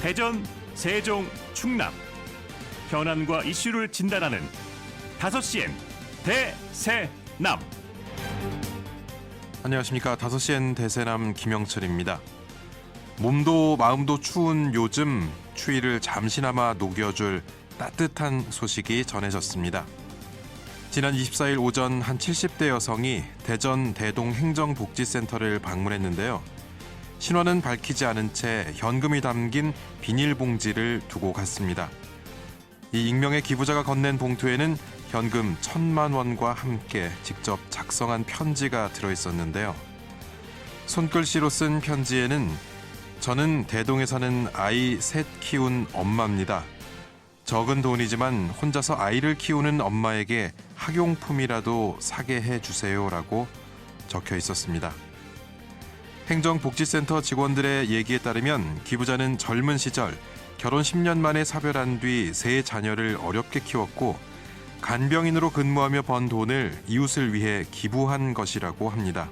대전, 세종, 충남 현안과 이슈를 진단하는 5시엔 대세남. 안녕하십니까. 5시엔 대세남 김영철입니다. 몸도 마음도 추운 요즘 추위를 잠시나마 녹여줄 따뜻한 소식이 전해졌습니다. 지난 24일 오전 한 70대 여성이 대전 대동행정복지센터를 방문했는데요. 신원은 밝히지 않은 채 현금이 담긴 비닐봉지를 두고 갔습니다. 이 익명의 기부자가 건넨 봉투에는 현금 1,000만 원과 함께 직접 작성한 편지가 들어있었는데요. 손글씨로 쓴 편지에는 저는 대동에 사는 아이 셋 키운 엄마입니다. 적은 돈이지만 혼자서 아이를 키우는 엄마에게 학용품이라도 사게 해주세요라고 적혀 있었습니다. 행정복지센터 직원들의 얘기에 따르면 기부자는 젊은 시절 결혼 10년 만에 사별한 뒤 세 자녀를 어렵게 키웠고 간병인으로 근무하며 번 돈을 이웃을 위해 기부한 것이라고 합니다.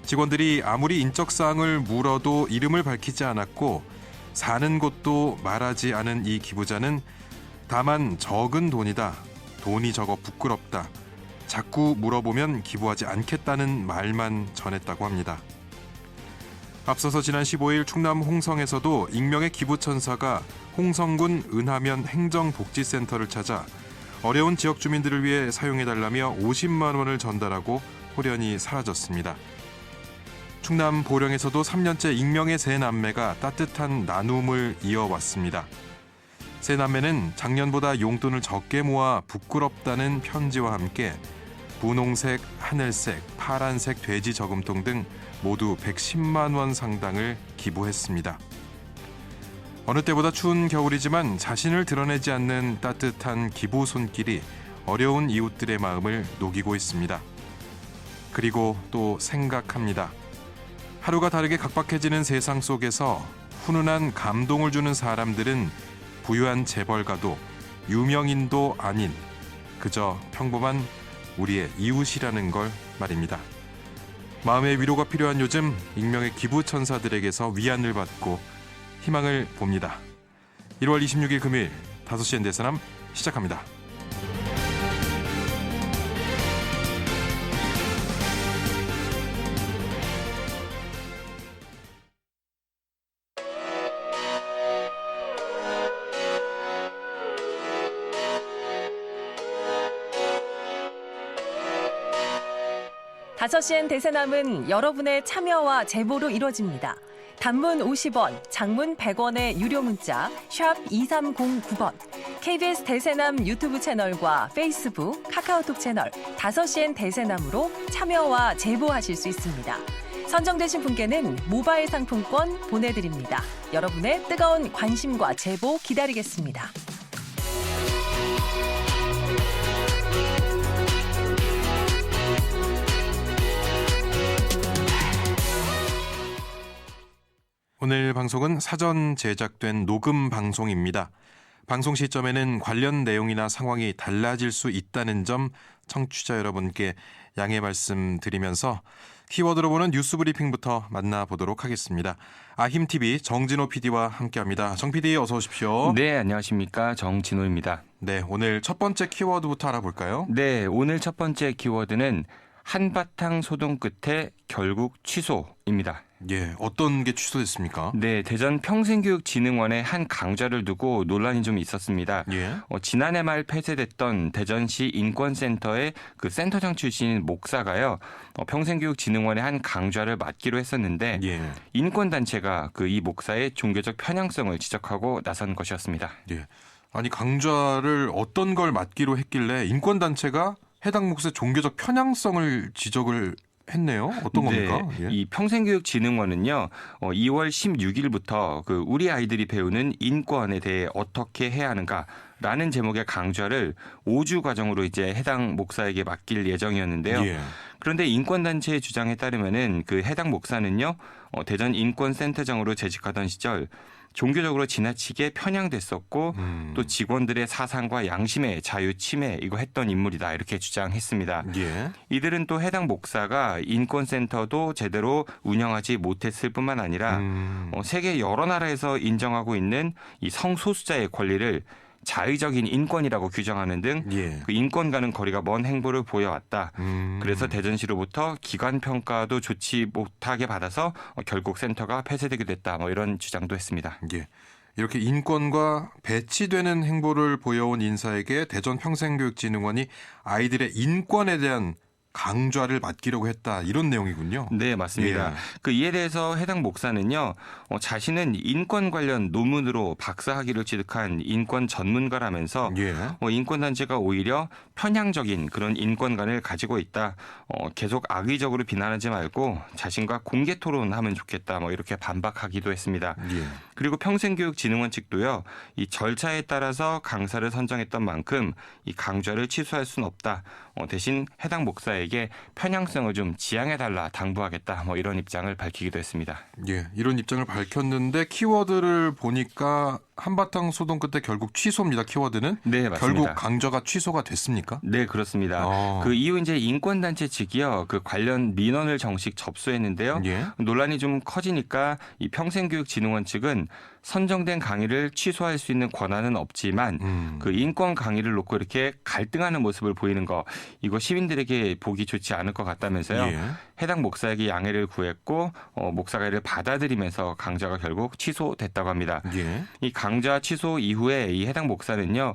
직원들이 아무리 인적사항을 물어도 이름을 밝히지 않았고 사는 곳도 말하지 않은 이 기부자는 다만 적은 돈이다, 돈이 적어 부끄럽다, 자꾸 물어보면 기부하지 않겠다는 말만 전했다고 합니다. 앞서서 지난 15일 충남 홍성에서도 익명의 기부천사가 홍성군 은하면 행정복지센터를 찾아 어려운 지역 주민들을 위해 사용해달라며 50만 원을 전달하고 호련히 사라졌습니다. 충남 보령에서도 3년째 익명의 세 남매가 따뜻한 나눔을 이어왔습니다. 세 남매는 작년보다 용돈을 적게 모아 부끄럽다는 편지와 함께 분홍색, 하늘색, 파란색 돼지 저금통 등 모두 110만 원 상당을 기부했습니다. 어느 때보다 추운 겨울이지만 자신을 드러내지 않는 따뜻한 기부 손길이 어려운 이웃들의 마음을 녹이고 있습니다. 그리고 또 생각합니다. 하루가 다르게 각박해지는 세상 속에서 훈훈한 감동을 주는 사람들은 부유한 재벌가도 유명인도 아닌 그저 평범한 우리의 이웃이라는 걸 말입니다. 마음의 위로가 필요한 요즘 익명의 기부천사들에게서 위안을 받고 희망을 봅니다. 1월 26일 금요일 5시엔 대세남 시작합니다. 다섯 시엔 대세남은 여러분의 참여와 제보로 이루어집니다. 단문 50원, 장문 100원의 유료 문자 샵 2309번, KBS 대세남 유튜브 채널과 페이스북, 카카오톡 채널 5시엔 대세남으로 참여와 제보하실 수 있습니다. 선정되신 분께는 모바일 상품권 보내드립니다. 여러분의 뜨거운 관심과 제보 기다리겠습니다. 오늘 방송은 사전 제작된 녹음 방송입니다. 방송 시점에는 관련 내용이나 상황이 달라질 수 있다는 점 청취자 여러분께 양해 말씀드리면서 키워드로 보는 뉴스 브리핑부터 만나보도록 하겠습니다. 아힘TV 정진호 PD와 함께합니다. 정 PD 어서 오십시오. 네, 안녕하십니까. 정진호입니다. 네, 오늘 첫 번째 키워드부터 알아볼까요? 네, 오늘 첫 번째 키워드는 한바탕 소동 끝에 결국 취소입니다. 예, 어떤 게 취소됐습니까? 네, 대전 평생교육진흥원의 한 강좌를 두고 논란이 좀 있었습니다. 예. 지난해 말 폐쇄됐던 대전시 인권센터의 그 센터장 출신인 목사가요, 평생교육진흥원의 한 강좌를 맡기로 했었는데, 예. 인권단체가 그 이 목사의 종교적 편향성을 지적하고 나선 것이었습니다. 예. 아니, 강좌를 어떤 걸 맡기로 했길래 인권단체가 해당 목사의 종교적 편향성을 지적을 했네요. 어떤 겁니까? 네, 예. 이 평생교육진흥원은요, 2월 16일부터 그 우리 아이들이 배우는 인권에 대해 어떻게 해야 하는가라는 제목의 강좌를 5주 과정으로 이제 해당 목사에게 맡길 예정이었는데요. 예. 그런데 인권단체의 주장에 따르면은 그 해당 목사는요, 대전 인권센터장으로 재직하던 시절 종교적으로 지나치게 편향됐었고 또 직원들의 사상과 양심의 자유 침해 이거 했던 인물이다 이렇게 주장했습니다. 예. 이들은 또 해당 목사가 인권센터도 제대로 운영하지 못했을 뿐만 아니라 세계 여러 나라에서 인정하고 있는 이 성소수자의 권리를 자의적인 인권이라고 규정하는 등 예. 그 인권과는 거리가 먼 행보를 보여왔다. 그래서 대전시로부터 기관 평가도 좋지 못하게 받아서 결국 센터가 폐쇄되게 됐다. 뭐 이런 주장도 했습니다. 예. 이렇게 인권과 배치되는 행보를 보여온 인사에게 대전 평생교육진흥원이 아이들의 인권에 대한 강좌를 맡기려고 했다 이런 내용이군요. 네, 맞습니다. 예. 그 이에 대해서 해당 목사는요, 자신은 인권 관련 논문으로 박사학위를 취득한 인권 전문가라면서 예. 인권단체가 오히려 편향적인 그런 인권관을 가지고 있다. 계속 악의적으로 비난하지 말고 자신과 공개 토론하면 좋겠다. 뭐 이렇게 반박하기도 했습니다. 예. 그리고 평생교육진흥원 측도요, 이 절차에 따라서 강사를 선정했던 만큼 이 강좌를 취소할 수는 없다. 대신 해당 목사에게 편향성을 좀 지양해달라 당부하겠다. 뭐 이런 입장을 밝히기도 했습니다. 예, 이런 입장을 밝혔는데 키워드를 보니까 한바탕 소동 끝에 결국 취소입니다. 키워드는 네, 맞습니다. 결국 강좌가 취소가 됐습니까? 네, 그렇습니다. 그 이후 이제 인권단체 측이요, 그 관련 민원을 정식 접수했는데요. 예. 논란이 좀 커지니까 이 평생교육진흥원 측은 선정된 강의를 취소할 수 있는 권한은 없지만 그 인권 강의를 놓고 이렇게 갈등하는 모습을 보이는 거 이거 시민들에게 보기 좋지 않을 것 같다면서요. 예. 해당 목사에게 양해를 구했고 목사가 이를 받아들이면서 강좌가 결국 취소됐다고 합니다. 예. 이 강좌 취소 이후에 이 해당 목사는요,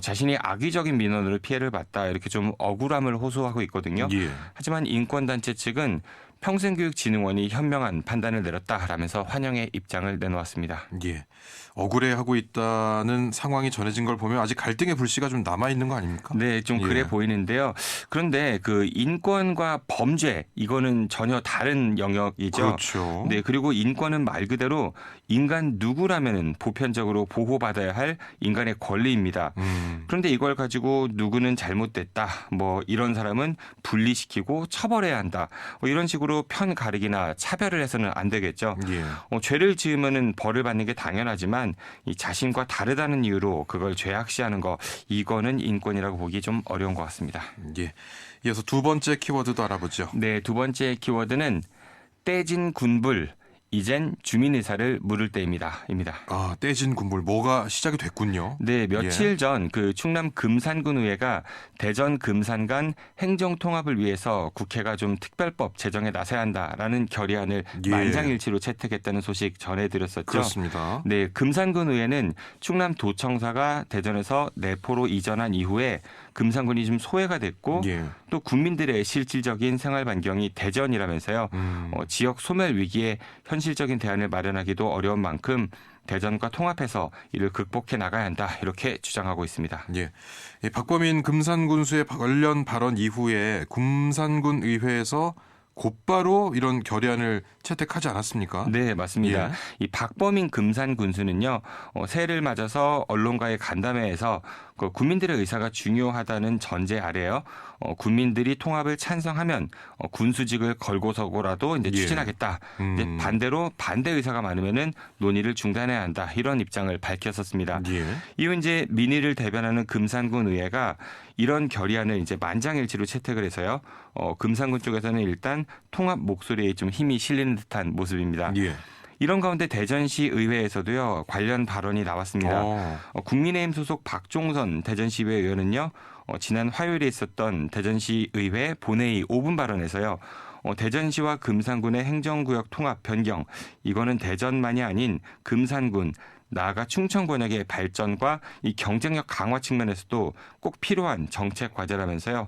자신이 악의적인 민원으로 피해를 봤다 이렇게 좀 억울함을 호소하고 있거든요. 예. 하지만 인권단체 측은 평생교육진흥원이 현명한 판단을 내렸다라면서 환영의 입장을 내놓았습니다. 예. 억울해하고 있다는 상황이 전해진 걸 보면 아직 갈등의 불씨가 좀 남아 있는 거 아닙니까? 네, 좀 그래 예. 보이는데요. 그런데 그 인권과 범죄 이거는 전혀 다른 영역이죠. 그렇죠. 네, 그리고 인권은 말 그대로 인간 누구라면은 보편적으로 보호받아야 할 인간의 권리입니다. 그런데 이걸 가지고 누구는 잘못됐다, 뭐 이런 사람은 분리시키고 처벌해야 한다, 뭐 이런 식으로 편 가르기나 차별을 해서는 안 되겠죠. 예. 죄를 지으면은 벌을 받는 게 당연하지만 이 자신과 다르다는 이유로 그걸 죄악시하는 거 이거는 인권이라고 보기 좀 어려운 것 같습니다. 예. 이어서 두 번째 키워드도 알아보죠. 네, 두 번째 키워드는 떼진 군불, 이젠 주민의사를 물을 때입니다. 아, 떼진 군불 뭐가 시작이 됐군요. 네, 며칠 예. 전 그 충남 금산군 의회가 대전 금산 간 행정 통합을 위해서 국회가 좀 특별법 제정에 나서야 한다라는 결의안을 예. 만장일치로 채택했다는 소식 전해드렸었죠. 그렇습니다. 네, 금산군 의회는 충남도청사가 대전에서 내포로 이전한 이후에 금산군이 좀 소외가 됐고 예. 또 국민들의 실질적인 생활 반경이 대전이라면서요. 지역 소멸 위기에 현실적인 대안을 마련하기도 어려운 만큼 대전과 통합해서 이를 극복해 나가야 한다 이렇게 주장하고 있습니다. 예. 이 박범인 금산군수의 관련 발언 이후에 금산군 의회에서 곧바로 이런 결의안을 채택하지 않았습니까? 네, 맞습니다. 예. 이 박범인 금산 군수는요, 새해를 맞아서 언론과의 간담회에서 그 국민들의 의사가 중요하다는 전제 아래요, 국민들이 통합을 찬성하면 군수직을 걸고서고라도 이제 예. 추진하겠다. 이제 반대로 반대 의사가 많으면은 논의를 중단해야 한다. 이런 입장을 밝혔었습니다. 예. 이후 이제 민의를 대변하는 금산군 의회가 이런 결의안을 이제 만장일치로 채택을 해서요. 금산군 쪽에서는 일단 통합 목소리에 좀 힘이 실리는 듯한 모습입니다. 예. 이런 가운데 대전시 의회에서도요 관련 발언이 나왔습니다. 국민의힘 소속 박종선 대전시의회 의원은요 지난 화요일에 있었던 대전시 의회 본회의 5분 발언에서요. 대전시와 금산군의 행정구역 통합 변경 이거는 대전만이 아닌 금산군 나아가 충청 권역의 발전과 이 경쟁력 강화 측면에서도 꼭 필요한 정책 과제라면서요.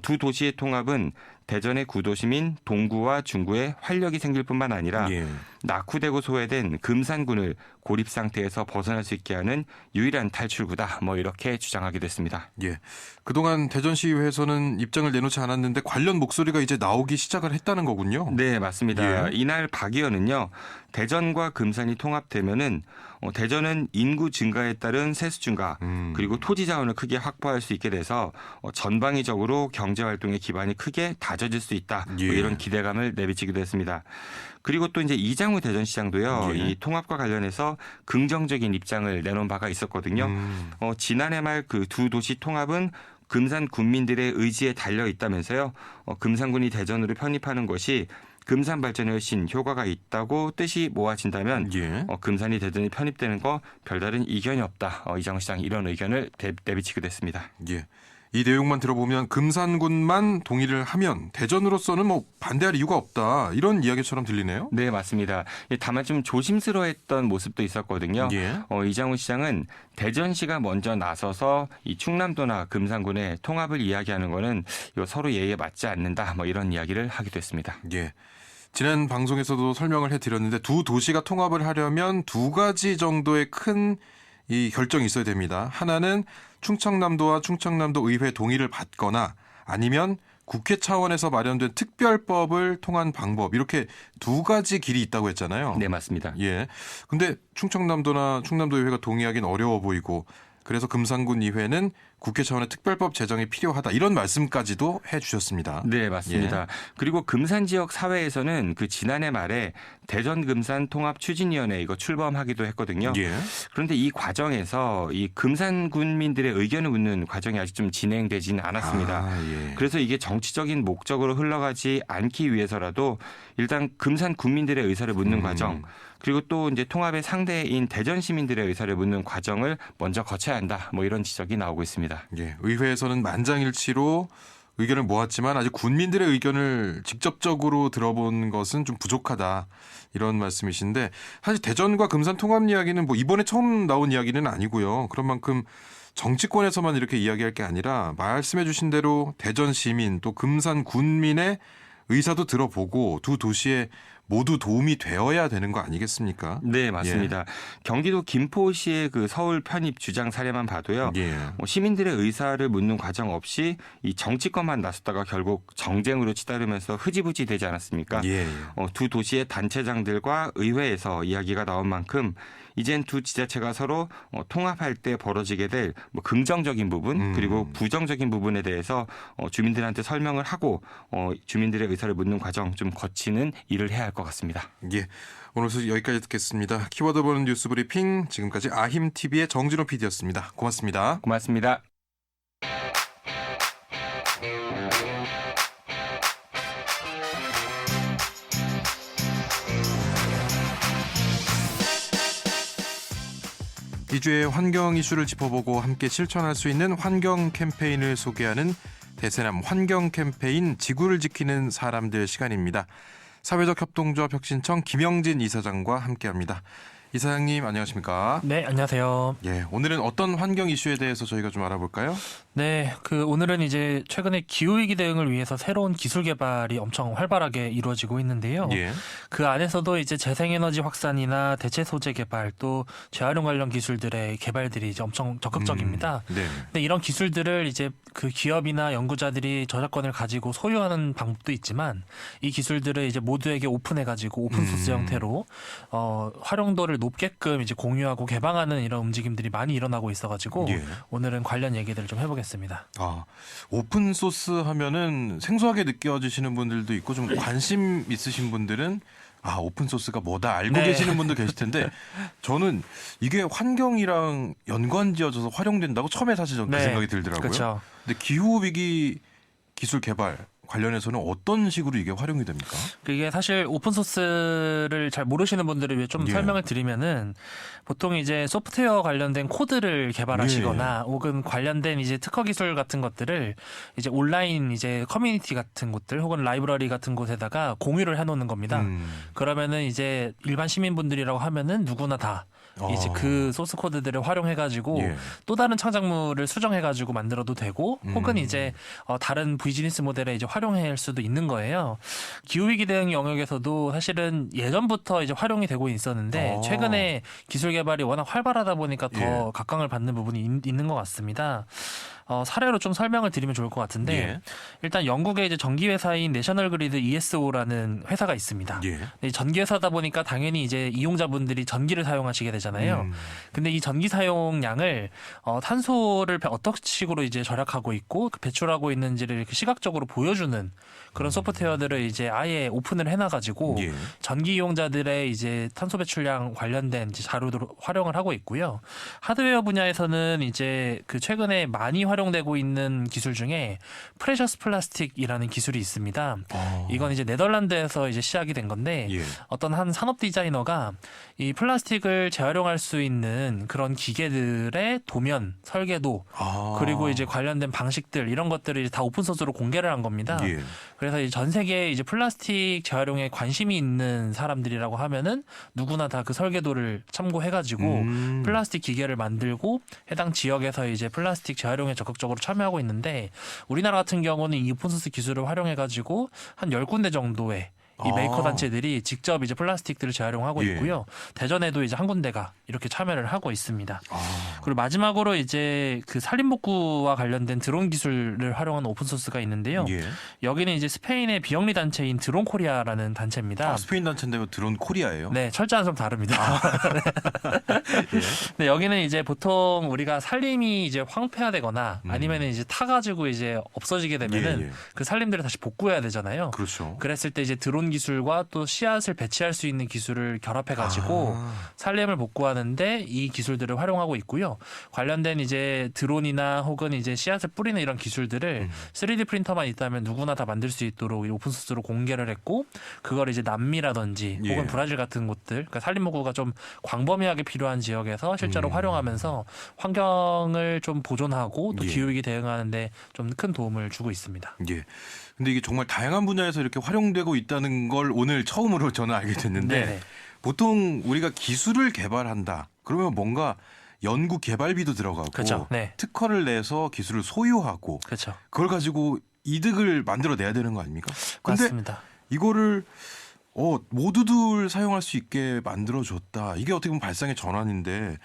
두 도시의 통합은 대전의 구도심인 동구와 중구에 활력이 생길 뿐만 아니라 예. 낙후되고 소외된 금산군을 고립 상태에서 벗어날 수 있게 하는 유일한 탈출구다. 뭐 이렇게 주장하기도 했습니다. 예. 그동안 대전시의회에서는 입장을 내놓지 않았는데 관련 목소리가 이제 나오기 시작을 했다는 거군요. 네, 맞습니다. 예. 이날 박 의원은요. 대전과 금산이 통합되면은 대전은 인구 증가에 따른 세수 증가 그리고 토지 자원을 크게 확보할 수 있게 돼서 전방위적으로 경제 활동의 기반이 크게 다져질 수 있다. 예. 뭐 이런 기대감을 내비치기도 했습니다. 그리고 또 이제 이장우 대전시장도요. 예. 이 통합과 관련해서 긍정적인 입장을 내놓은 바가 있었거든요. 지난해 말 그 두 도시 통합은 금산 군민들의 의지에 달려 있다면서요. 금산군이 대전으로 편입하는 것이 금산 발전에 훨씬 효과가 있다고 뜻이 모아진다면 예. 금산이 대전에 편입되는 거 별다른 이견이 없다. 이장우 시장 이런 의견을 내비치기도 했습니다. 예. 이 내용만 들어보면 금산군만 동의를 하면 대전으로서는 뭐 반대할 이유가 없다 이런 이야기처럼 들리네요. 네, 맞습니다. 다만 좀 조심스러워했던 모습도 있었거든요. 예. 이장우 시장은 대전시가 먼저 나서서 이 충남도나 금산군의 통합을 이야기하는 거는 이거 서로 예의에 맞지 않는다. 뭐 이런 이야기를 하기도 했습니다. 예. 지난 방송에서도 설명을 해드렸는데 두 도시가 통합을 하려면 두 가지 정도의 큰 이 결정이 있어야 됩니다. 하나는 충청남도와 충청남도 의회 동의를 받거나 아니면 국회 차원에서 마련된 특별법을 통한 방법 이렇게 두 가지 길이 있다고 했잖아요. 네, 맞습니다. 예. 근데 충청남도나 충남도 의회가 동의하기는 어려워 보이고 그래서 금산군 의회는 국회 차원의 특별법 제정이 필요하다 이런 말씀까지도 해주셨습니다. 네, 맞습니다. 예. 그리고 금산 지역 사회에서는 그 지난해 말에 대전 금산 통합 추진위원회 이거 출범하기도 했거든요. 예. 그런데 이 과정에서 이 금산 군민들의 의견을 묻는 과정이 아직 좀 진행되지는 않았습니다. 아, 예. 그래서 이게 정치적인 목적으로 흘러가지 않기 위해서라도 일단 금산 군민들의 의사를 묻는 과정 그리고 또 이제 통합의 상대인 대전 시민들의 의사를 묻는 과정을 먼저 거쳐야 한다. 뭐 이런 지적이 나오고 있습니다. 예, 의회에서는 만장일치로 의견을 모았지만 아직 군민들의 의견을 직접적으로 들어본 것은 좀 부족하다 이런 말씀이신데 사실 대전과 금산 통합 이야기는 뭐 이번에 처음 나온 이야기는 아니고요. 그런 만큼 정치권에서만 이렇게 이야기할 게 아니라 말씀해 주신 대로 대전 시민 또 금산 군민의 의사도 들어보고 두 도시에 모두 도움이 되어야 되는 거 아니겠습니까? 네, 맞습니다. 경기도 김포시의 그 서울 편입 주장 사례만 봐도요. 예. 시민들의 의사를 묻는 과정 없이 이 정치권만 나섰다가 결국 정쟁으로 치달으면서 흐지부지 되지 않았습니까? 예. 두 도시의 단체장들과 의회에서 이야기가 나온 만큼 이젠 두 지자체가 서로 통합할 때 벌어지게 될 뭐 긍정적인 부분 그리고 부정적인 부분에 대해서 주민들한테 설명을 하고 주민들의 의사를 묻는 과정 좀 거치는 일을 해야 할 것 같습니다. 예. 오늘 소식 여기까지 듣겠습니다. 키워드 보는 뉴스 브리핑 지금까지 아힘TV의 정진호 PD였습니다. 고맙습니다. 고맙습니다. 이 주에 환경 이슈를 짚어보고 함께 실천할 수 있는 환경 캠페인을 소개하는 대세남 환경 캠페인 지구를 지키는 사람들 시간입니다. 사회적 협동조합 혁신청 김영진 이사장과 함께합니다. 이사장님 안녕하십니까? 네, 안녕하세요. 예, 오늘은 어떤 환경 이슈에 대해서 저희가 좀 알아볼까요? 네, 오늘은 이제 최근에 기후위기 대응을 위해서 새로운 기술 개발이 엄청 활발하게 이루어지고 있는데요. 예. 그 안에서도 이제 재생에너지 확산이나 대체 소재 개발 또 재활용 관련 기술들의 개발들이 이제 엄청 적극적입니다. 네. 근데 이런 기술들을 이제 그 기업이나 연구자들이 저작권을 가지고 소유하는 방법도 있지만 이 기술들을 이제 모두에게 오픈해가지고 오픈소스 형태로 활용도를 높게끔 이제 공유하고 개방하는 이런 움직임들이 많이 일어나고 있어가지고 예. 오늘은 관련 얘기들을 좀 해보겠습니다. 아, 오픈 소스 하면은 생소하게 느껴지시는 분들도 있고 좀 관심 있으신 분들은 아, 오픈 소스가 뭐다 알고 네. 계시는 분도 계실 텐데 저는 이게 환경이랑 연관지어져서 활용된다고 처음에 사실 저는 그 네. 생각이 들더라고요. 그렇죠. 근데 기후 위기 기술 개발 관련해서는 어떤 식으로 이게 활용이 됩니까? 이게 사실 오픈소스를 잘 모르시는 분들을 위해 좀 예. 설명을 드리면은 보통 이제 소프트웨어 관련된 코드를 개발하시거나 혹은 관련된 이제 특허 기술 같은 것들을 이제 온라인 이제 커뮤니티 같은 곳들 혹은 라이브러리 같은 곳에다가 공유를 해놓는 겁니다. 그러면은 이제 일반 시민분들이라고 하면은 누구나 다 이제 그 소스 코드들을 활용해가지고 예. 또 다른 창작물을 수정해가지고 만들어도 되고 혹은 이제 다른 비즈니스 모델에 이제 활용할 수도 있는 거예요. 기후위기 대응 영역에서도 사실은 예전부터 이제 활용이 되고 있었는데 최근에 기술 개발이 워낙 활발하다 보니까 더 예. 각광을 받는 부분이 있는 것 같습니다. 사례로 좀 설명을 드리면 좋을 것 같은데 예. 일단 영국의 이제 전기 회사인 내셔널 그리드 ESO라는 회사가 있습니다. 예. 네, 전기 회사다 보니까 당연히 이제 이용자분들이 전기를 사용하시게 되잖아요. 근데 이 전기 사용량을 탄소를 어떤 식으로 이제 절약하고 있고 그 배출하고 있는지를 이렇게 시각적으로 보여주는 그런 소프트웨어들을 이제 아예 오픈을 해놔가지고 예. 전기 이용자들의 이제 탄소 배출량 관련된 이제 자료도 활용을 하고 있고요. 하드웨어 분야에서는 이제 그 최근에 많이 활용되고 있는 기술 중에 프레셔스 플라스틱이라는 기술이 있습니다. 이건 이제 네덜란드에서 이제 시작이 된 건데 예. 어떤 한 산업 디자이너가 이 플라스틱을 재활용할 수 있는 그런 기계들의 도면, 설계도 그리고 이제 관련된 방식들 이런 것들을 이제 다 오픈 소스로 공개를 한 겁니다. 예. 그래서 이제 전 세계에 이제 플라스틱 재활용에 관심이 있는 사람들이라고 하면은 누구나 다 그 설계도를 참고해가지고 플라스틱 기계를 만들고 해당 지역에서 이제 플라스틱 재활용에 적극적으로 참여하고 있는데 우리나라 같은 경우는 이 오픈소스 기술을 활용해가지고 한 10군데 정도의 이 메이커 단체들이 직접 이제 플라스틱들을 재활용하고 예. 있고요. 대전에도 이제 한 군데가 이렇게 참여를 하고 있습니다. 그리고 마지막으로 이제 그 산림복구와 관련된 드론 기술을 활용한 오픈소스가 있는데요. 예. 여기는 이제 스페인의 비영리 단체인 드론 코리아라는 단체입니다. 스페인 단체인데 드론 코리아예요? 네, 철자는 좀 다릅니다. 네, 여기는 이제 보통 우리가 산림이 이제 황폐화되거나 아니면 이제 타가지고 이제 없어지게 되면은 예, 예. 그 산림들을 다시 복구해야 되잖아요. 그렇죠. 그랬을 때 이제 드론 기술과 또 씨앗을 배치할 수 있는 기술을 결합해가지고 산림을 복구하는데 이 기술들을 활용하고 있고요. 관련된 이제 드론이나 혹은 이제 씨앗을 뿌리는 이런 기술들을 3D 프린터만 있다면 누구나 다 만들 수 있도록 오픈소스로 공개를 했고 그걸 이제 남미라든지 예. 혹은 브라질 같은 곳들, 그러니까 산림 복구가 좀 광범위하게 필요한 지역에서 실제로 활용하면서 환경을 좀 보존하고 또 예. 기후위기 대응하는데 좀 큰 도움을 주고 있습니다. 예. 근데 이게 정말 다양한 분야에서 이렇게 활용되고 있다는 걸 오늘 처음으로 저는 알게 됐는데 네네. 보통 우리가 기술을 개발한다. 그러면 뭔가 연구 개발비도 들어가고 그렇죠. 네. 특허를 내서 기술을 소유하고 그렇죠. 그걸 가지고 이득을 만들어내야 되는 거 아닙니까? 근데 맞습니다. 이거를 모두들 사용할 수 있게 만들어줬다. 이게 어떻게 보면 발상의 전환인데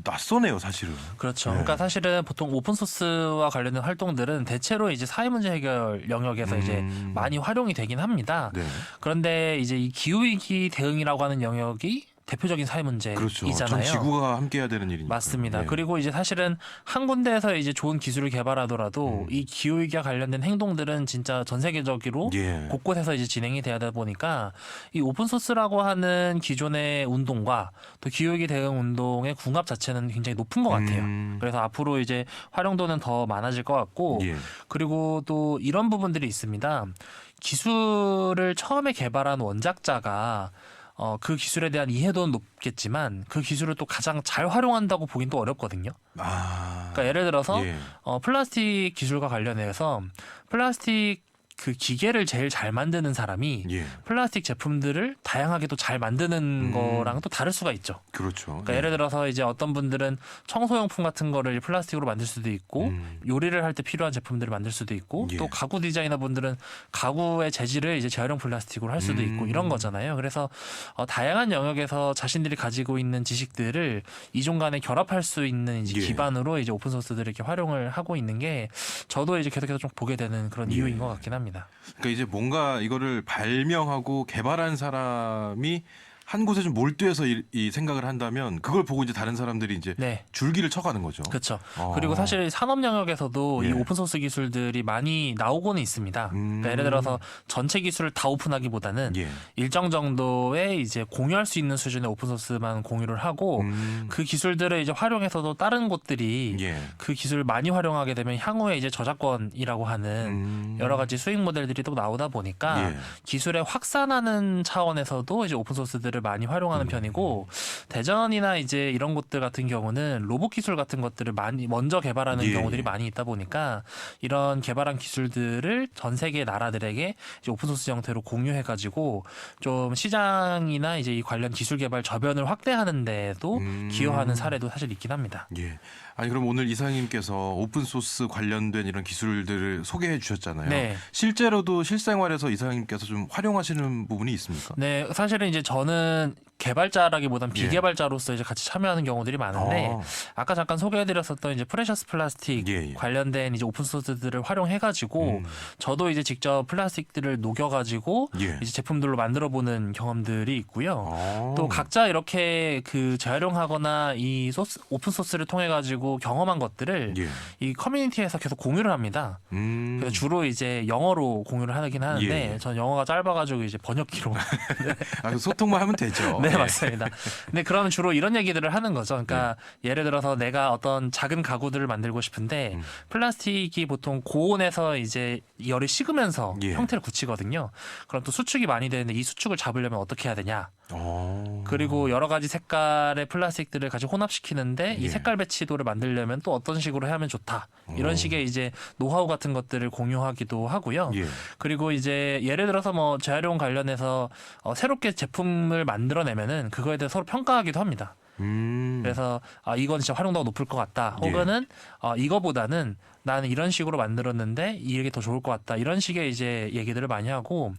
낯서네요, 사실은. 그렇죠. 네. 그러니까 사실은 보통 오픈 소스와 관련된 활동들은 대체로 이제 사회 문제 해결 영역에서 이제 많이 활용이 되긴 합니다. 네. 그런데 이제 이 기후 위기 대응이라고 하는 영역이 대표적인 사회 그렇죠. 문제이잖아요. 전 지구가 함께해야 되는 일이니까. 맞습니다. 네. 그리고 이제 사실은 한 군데에서 이제 좋은 기술을 개발하더라도 이 기후 위기와 관련된 행동들은 진짜 전 세계적으로 예. 곳곳에서 이제 진행이 돼야 되다 보니까 이 오픈 소스라고 하는 기존의 운동과 또 기후 위기 대응 운동의 궁합 자체는 굉장히 높은 것 같아요. 그래서 앞으로 이제 활용도는 더 많아질 것 같고 예. 그리고 또 이런 부분들이 있습니다. 기술을 처음에 개발한 원작자가 그 기술에 대한 이해도는 높겠지만 그 기술을 또 가장 잘 활용한다고 보긴 또 어렵거든요. 그러니까 예를 들어서 예. 플라스틱 기술과 관련해서 플라스틱 그 기계를 제일 잘 만드는 사람이 예. 플라스틱 제품들을 다양하게 또 잘 만드는 거랑 또 다를 수가 있죠. 그렇죠. 그러니까 예. 예를 들어서 이제 어떤 분들은 청소용품 같은 거를 플라스틱으로 만들 수도 있고 요리를 할 때 필요한 제품들을 만들 수도 있고 예. 또 가구 디자이너 분들은 가구의 재질을 이제 재활용 플라스틱으로 할 수도 있고 이런 거잖아요. 그래서 다양한 영역에서 자신들이 가지고 있는 지식들을 이종 간에 결합할 수 있는 이제 예. 기반으로 이제 오픈 소스들을 이렇게 활용을 하고 있는 게 저도 이제 계속해서 좀 보게 되는 그런 이유인 것 같긴 합니다. 그러니까 이제 뭔가 이거를 발명하고 개발한 사람이 한 곳에 좀 몰두해서 이 생각을 한다면 그걸 보고 이제 다른 사람들이 이제 네. 줄기를 쳐가는 거죠. 그렇죠. 그리고 사실 산업 영역에서도 예. 이 오픈 소스 기술들이 많이 나오고는 있습니다. 그러니까 예를 들어서 전체 기술을 다 오픈하기보다는 예. 일정 정도의 이제 공유할 수 있는 수준의 오픈 소스만 공유를 하고 그 기술들을 이제 활용해서도 다른 곳들이 예. 그 기술을 많이 활용하게 되면 향후에 이제 저작권이라고 하는 여러 가지 수익 모델들이 또 나오다 보니까 예. 기술의 확산하는 차원에서도 이제 오픈 소스들을 많이 활용하는 편이고 대전이나 이제 이런 곳들 같은 경우는 로봇 기술 같은 것들을 많이 먼저 개발하는 예. 경우들이 많이 있다 보니까 이런 개발한 기술들을 전 세계 나라들에게 이제 오픈 소스 형태로 공유해 가지고 좀 시장이나 이제 이 관련 기술 개발 저변을 확대하는 데에도 기여하는 사례도 사실 있긴 합니다. 예. 아니 그럼 오늘 이사장님께서 오픈 소스 관련된 이런 기술들을 소개해 주셨잖아요. 네. 실제로도 실생활에서 이사장님께서 좀 활용하시는 부분이 있습니까? 네, 사실은 이제 저는 개발자라기보단 예. 비개발자로서 이제 같이 참여하는 경우들이 많은데 아까 잠깐 소개해드렸었던 이제 프레셔스 플라스틱 예, 예. 관련된 이제 오픈 소스들을 활용해가지고 저도 이제 직접 플라스틱들을 녹여가지고 예. 이제 제품들로 만들어보는 경험들이 있고요. 아. 또 각자 이렇게 그 재활용하거나 이 소스 오픈 소스를 통해 가지고 경험한 것들을 예. 이 커뮤니티에서 계속 공유를 합니다. 그래서 주로 이제 영어로 공유를 하긴 하는데 예. 전 영어가 짧아가지고 이제 번역기로 아, 소통만 하면 되죠. 네, 맞습니다. 근데 그러면 주로 이런 얘기들을 하는 거죠. 그러니까 예를 들어서 내가 어떤 작은 가구들을 만들고 싶은데 플라스틱이 보통 고온에서 이제 열이 식으면서 예. 형태를 굳히거든요. 그럼 또 수축이 많이 되는데 이 수축을 잡으려면 어떻게 해야 되냐? 그리고 여러 가지 색깔의 플라스틱들을 같이 혼합시키는데 이 예. 색깔 배치도를 만들려면 또 어떤 식으로 해야 하면 좋다. 이런 식의 이제 노하우 같은 것들을 공유하기도 하고요. 예. 그리고 이제 예를 들어서 뭐 재활용 관련해서 새롭게 제품을 만들어내면은 그거에 대해서 서로 평가하기도 합니다. 그래서 이건 진짜 활용도가 높을 것 같다. 예. 혹은 이거보다는 나는 이런 식으로 만들었는데 이게 더 좋을 것 같다. 이런 식의 이제 얘기들을 많이 하고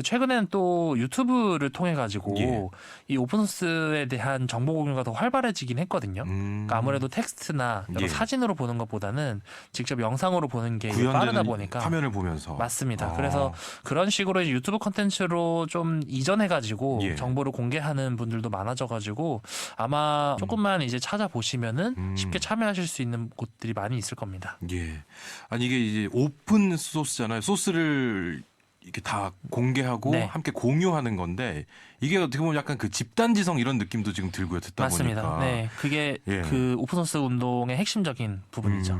최근에는 또 유튜브를 통해 가지고 예. 이 오픈소스에 대한 정보 공유가 더 활발해지긴 했거든요. 그러니까 아무래도 텍스트나 여러 예. 사진으로 보는 것보다는 직접 영상으로 보는 게 이제 빠르다 구현되는 보니까 화면을 보면서 맞습니다. 그래서 그런 식으로 이제 유튜브 콘텐츠로 좀 이전해가지고 예. 정보를 공개하는 분들도 많아져가지고 아마 조금만 이제 찾아보시면은 쉽게 참여하실 수 있는 곳들이 많이 있을 겁니다. 예. 아니 이게 이제 오픈 소스잖아요. 소스를 이렇게 다 공개하고 네. 함께 공유하는 건데 이게 어떻게 보면 약간 그 집단지성 이런 느낌도 지금 들고요. 듣다 맞습니다. 보니까. 네, 그게 예. 그 오픈소스 운동의 핵심적인 부분이죠.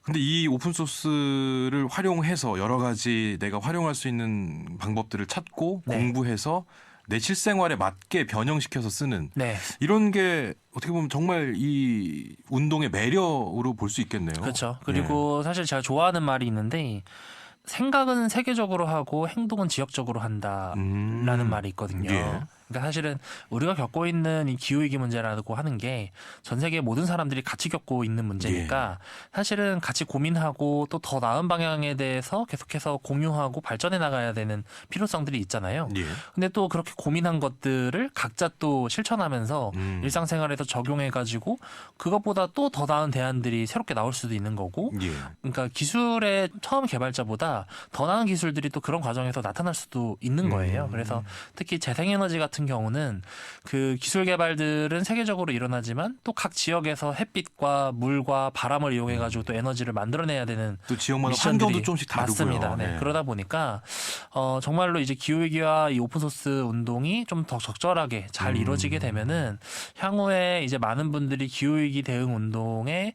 근데 이 오픈 소스를 활용해서 여러 가지 내가 활용할 수 있는 방법들을 찾고 네. 공부해서 내 실생활에 맞게 변형시켜서 쓰는 네, 이런 게 어떻게 보면 정말 이 운동의 매력으로 볼 수 있겠네요. 그렇죠. 그리고 사실 제가 좋아하는 말이 있는데 생각은 세계적으로 하고 행동은 지역적으로 한다라는 말이 있거든요. 예. 그러니까 사실은 우리가 겪고 있는 이 기후위기 문제라고 하는 게 전 세계 모든 사람들이 같이 겪고 있는 문제니까 사실은 같이 고민하고 또 더 나은 방향에 대해서 계속해서 공유하고 발전해 나가야 되는 필요성들이 있잖아요. 예. 근데 또 그렇게 고민한 것들을 각자 또 실천하면서 일상생활에서 적용해가지고 그것보다 또 더 나은 대안들이 새롭게 나올 수도 있는 거고 예. 그러니까 기술의 처음 개발자보다 더 나은 기술들이 또 그런 과정에서 나타날 수도 있는 거예요. 그래서 특히 재생에너지 같은 경우는 그 기술 개발들은 세계적으로 일어나지만 또 각 지역에서 햇빛과 물과 바람을 이용해 가지고 또 에너지를 만들어내야 되는 또 지역마다 미션들이 환경도 조금씩 다르고요. 맞습니다. 네. 네. 그러다 보니까 정말로 이제 기후위기와 이 오픈소스 운동이 좀 더 적절하게 잘 이루어지게 되면은 향후에 이제 많은 분들이 기후위기 대응 운동에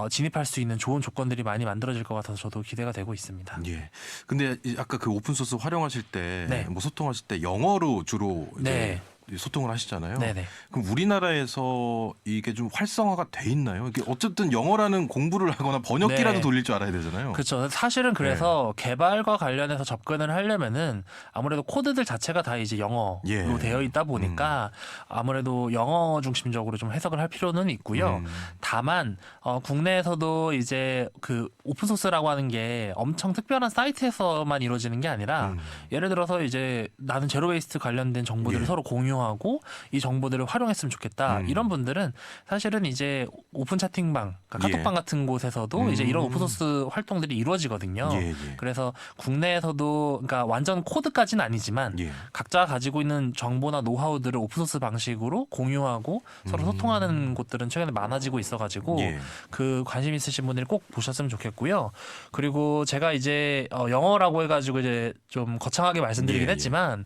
진입할 수 있는 좋은 조건들이 많이 만들어질 것 같아서 저도 기대가 되고 있습니다. 예. 근데 아까 그 오픈 소스 활용하실 때, 네. 뭐 소통하실 때 영어로 주로 이제 네. 소통을 하시잖아요. 네네. 그럼 우리나라에서 이게 좀 활성화가 돼 있나요? 이게 어쨌든 영어라는 공부를 하거나 번역기라도 네. 돌릴 줄 알아야 되잖아요. 그렇죠. 사실은 그래서 개발과 관련해서 접근을 하려면은 아무래도 코드들 자체가 다 이제 영어로 예. 되어 있다 보니까 아무래도 영어 중심적으로 좀 해석을 할 필요는 있고요. 다만 국내에서도 이제 그 오픈 소스라고 하는 게 엄청 특별한 사이트에서만 이루어지는 게 아니라 예를 들어서 이제 나는 제로 웨이스트 관련된 정보들을 예. 서로 공유하고 이 정보들을 활용했으면 좋겠다. 이런 분들은 사실은 이제 오픈 채팅방, 그러니까 카톡방 같은 곳에서도 이제 이런 오픈 소스 활동들이 이루어지거든요. 예, 예. 그래서 국내에서도 그러니까 완전 코드까지는 아니지만 예. 각자 가지고 있는 정보나 노하우들을 오픈소스 방식으로 공유하고 서로 소통하는 곳들은 최근에 많아지고 있어가지고 예. 그 관심 있으신 분들이 꼭 보셨으면 좋겠고요. 그리고 제가 이제 영어라고 해가지고 이제 좀 거창하게 말씀드리긴 예, 예. 했지만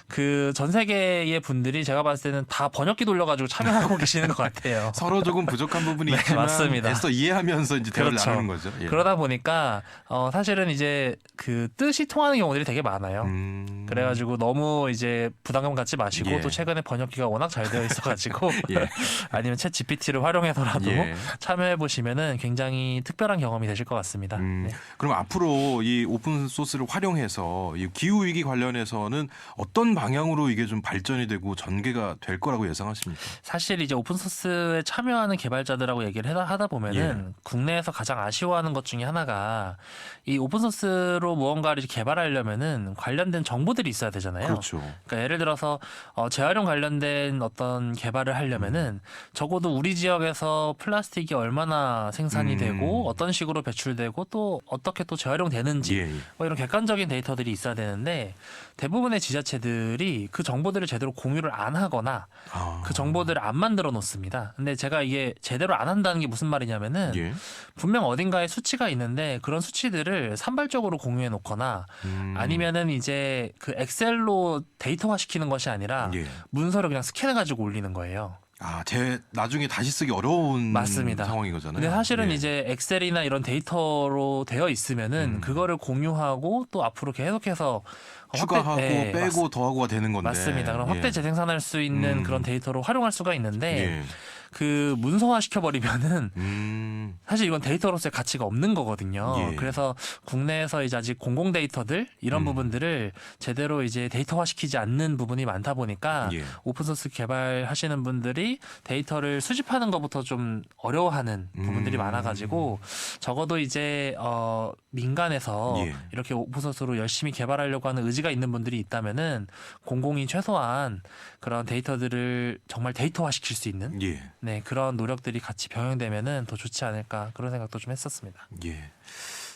그 전 세계의 분들이 제가 봤을 때는 다 번역기 돌려가지고 참여하고 계시는 것 같아요. 서로 조금 부족한 부분이 네, 있지만 맞습니다. 애써 이해하면서 이제 대화를 그렇죠. 나누는 거죠. 예. 그러다 보니까 사실은 이제 그 뜻이 통하는 경우들이 되게 많아요. 그래가지고 너무 이제 부담감 갖지 마시고 예. 또 최근에 번역기가 워낙 잘 되어 있어가지고 예. 아니면 챗 GPT를 활용해서라도 예. 참여해 보시면은 굉장히 특별한 경험이 되실 것 같습니다. 네. 그럼 앞으로 이 오픈 소스를 활용해서 이 기후 위기 관련해서는 어떤 방향으로 이게 좀 발전이 되고 전개가 될 거라고 예상하십니까? 사실 이제 오픈 소스에 참여하는 개발자들하고 얘기를 하다 보면은 국내에서 가장 아쉬워하는 것 중에 하나가 이 오픈 소스로 무언가를 개발하려면은 관련된 정보들이 있어야 되잖아요. 그렇죠. 그러니까 예를 들어서 재활용 관련된 어떤 개발을 하려면은 적어도 우리 지역에서 플라스틱이 얼마나 생산이 되고 어떤 식으로 배출되고 또 어떻게 또 재활용되는지 예. 뭐 이런 객관적인 데이터들이 있어야 되는데 대부분의 지자체들이 그 정보들을 제대로 공유를 안 하거나 아. 그 정보들을 안 만들어 놓습니다. 근데 제가 이게 제대로 안 한다는 게 무슨 말이냐면은 예. 분명 어딘가에 수치가 있는데 그런 수치들을 산발적으로 공유해 놓거나 아니면은 이제 그 엑셀로 데이터화 시키는 것이 아니라 예. 문서를 그냥 스캔해 가지고 올리는 거예요. 아, 나중에 다시 쓰기 어려운 맞습니다. 상황인 거잖아요. 근데 사실은 예. 이제 엑셀이나 이런 데이터로 되어 있으면은 그거를 공유하고 또 앞으로 계속해서 추가하고 예, 빼고 더하고가 되는 건데. 맞습니다. 그럼 확대 예. 재생산할 수 있는 그런 데이터로 활용할 수가 있는데 예. 그 문서화 시켜버리면은 사실 이건 데이터로서의 가치가 없는 거거든요. 예. 그래서 국내에서 이제 아직 공공 데이터들 이런 부분들을 제대로 이제 데이터화 시키지 않는 부분이 많다 보니까 예. 오픈소스 개발하시는 분들이 데이터를 수집하는 것부터 좀 어려워하는 부분들이 많아가지고 적어도 이제 민간에서 예. 이렇게 오픈소스로 열심히 개발하려고 하는 의지가 있는 분들이 있다면은 공공이 최소한 그런 데이터들을 정말 데이터화 시킬 수 있는 예. 네, 그런 노력들이 같이 병행되면은 더 좋지 않을까 그런 생각도 좀 했었습니다. 예.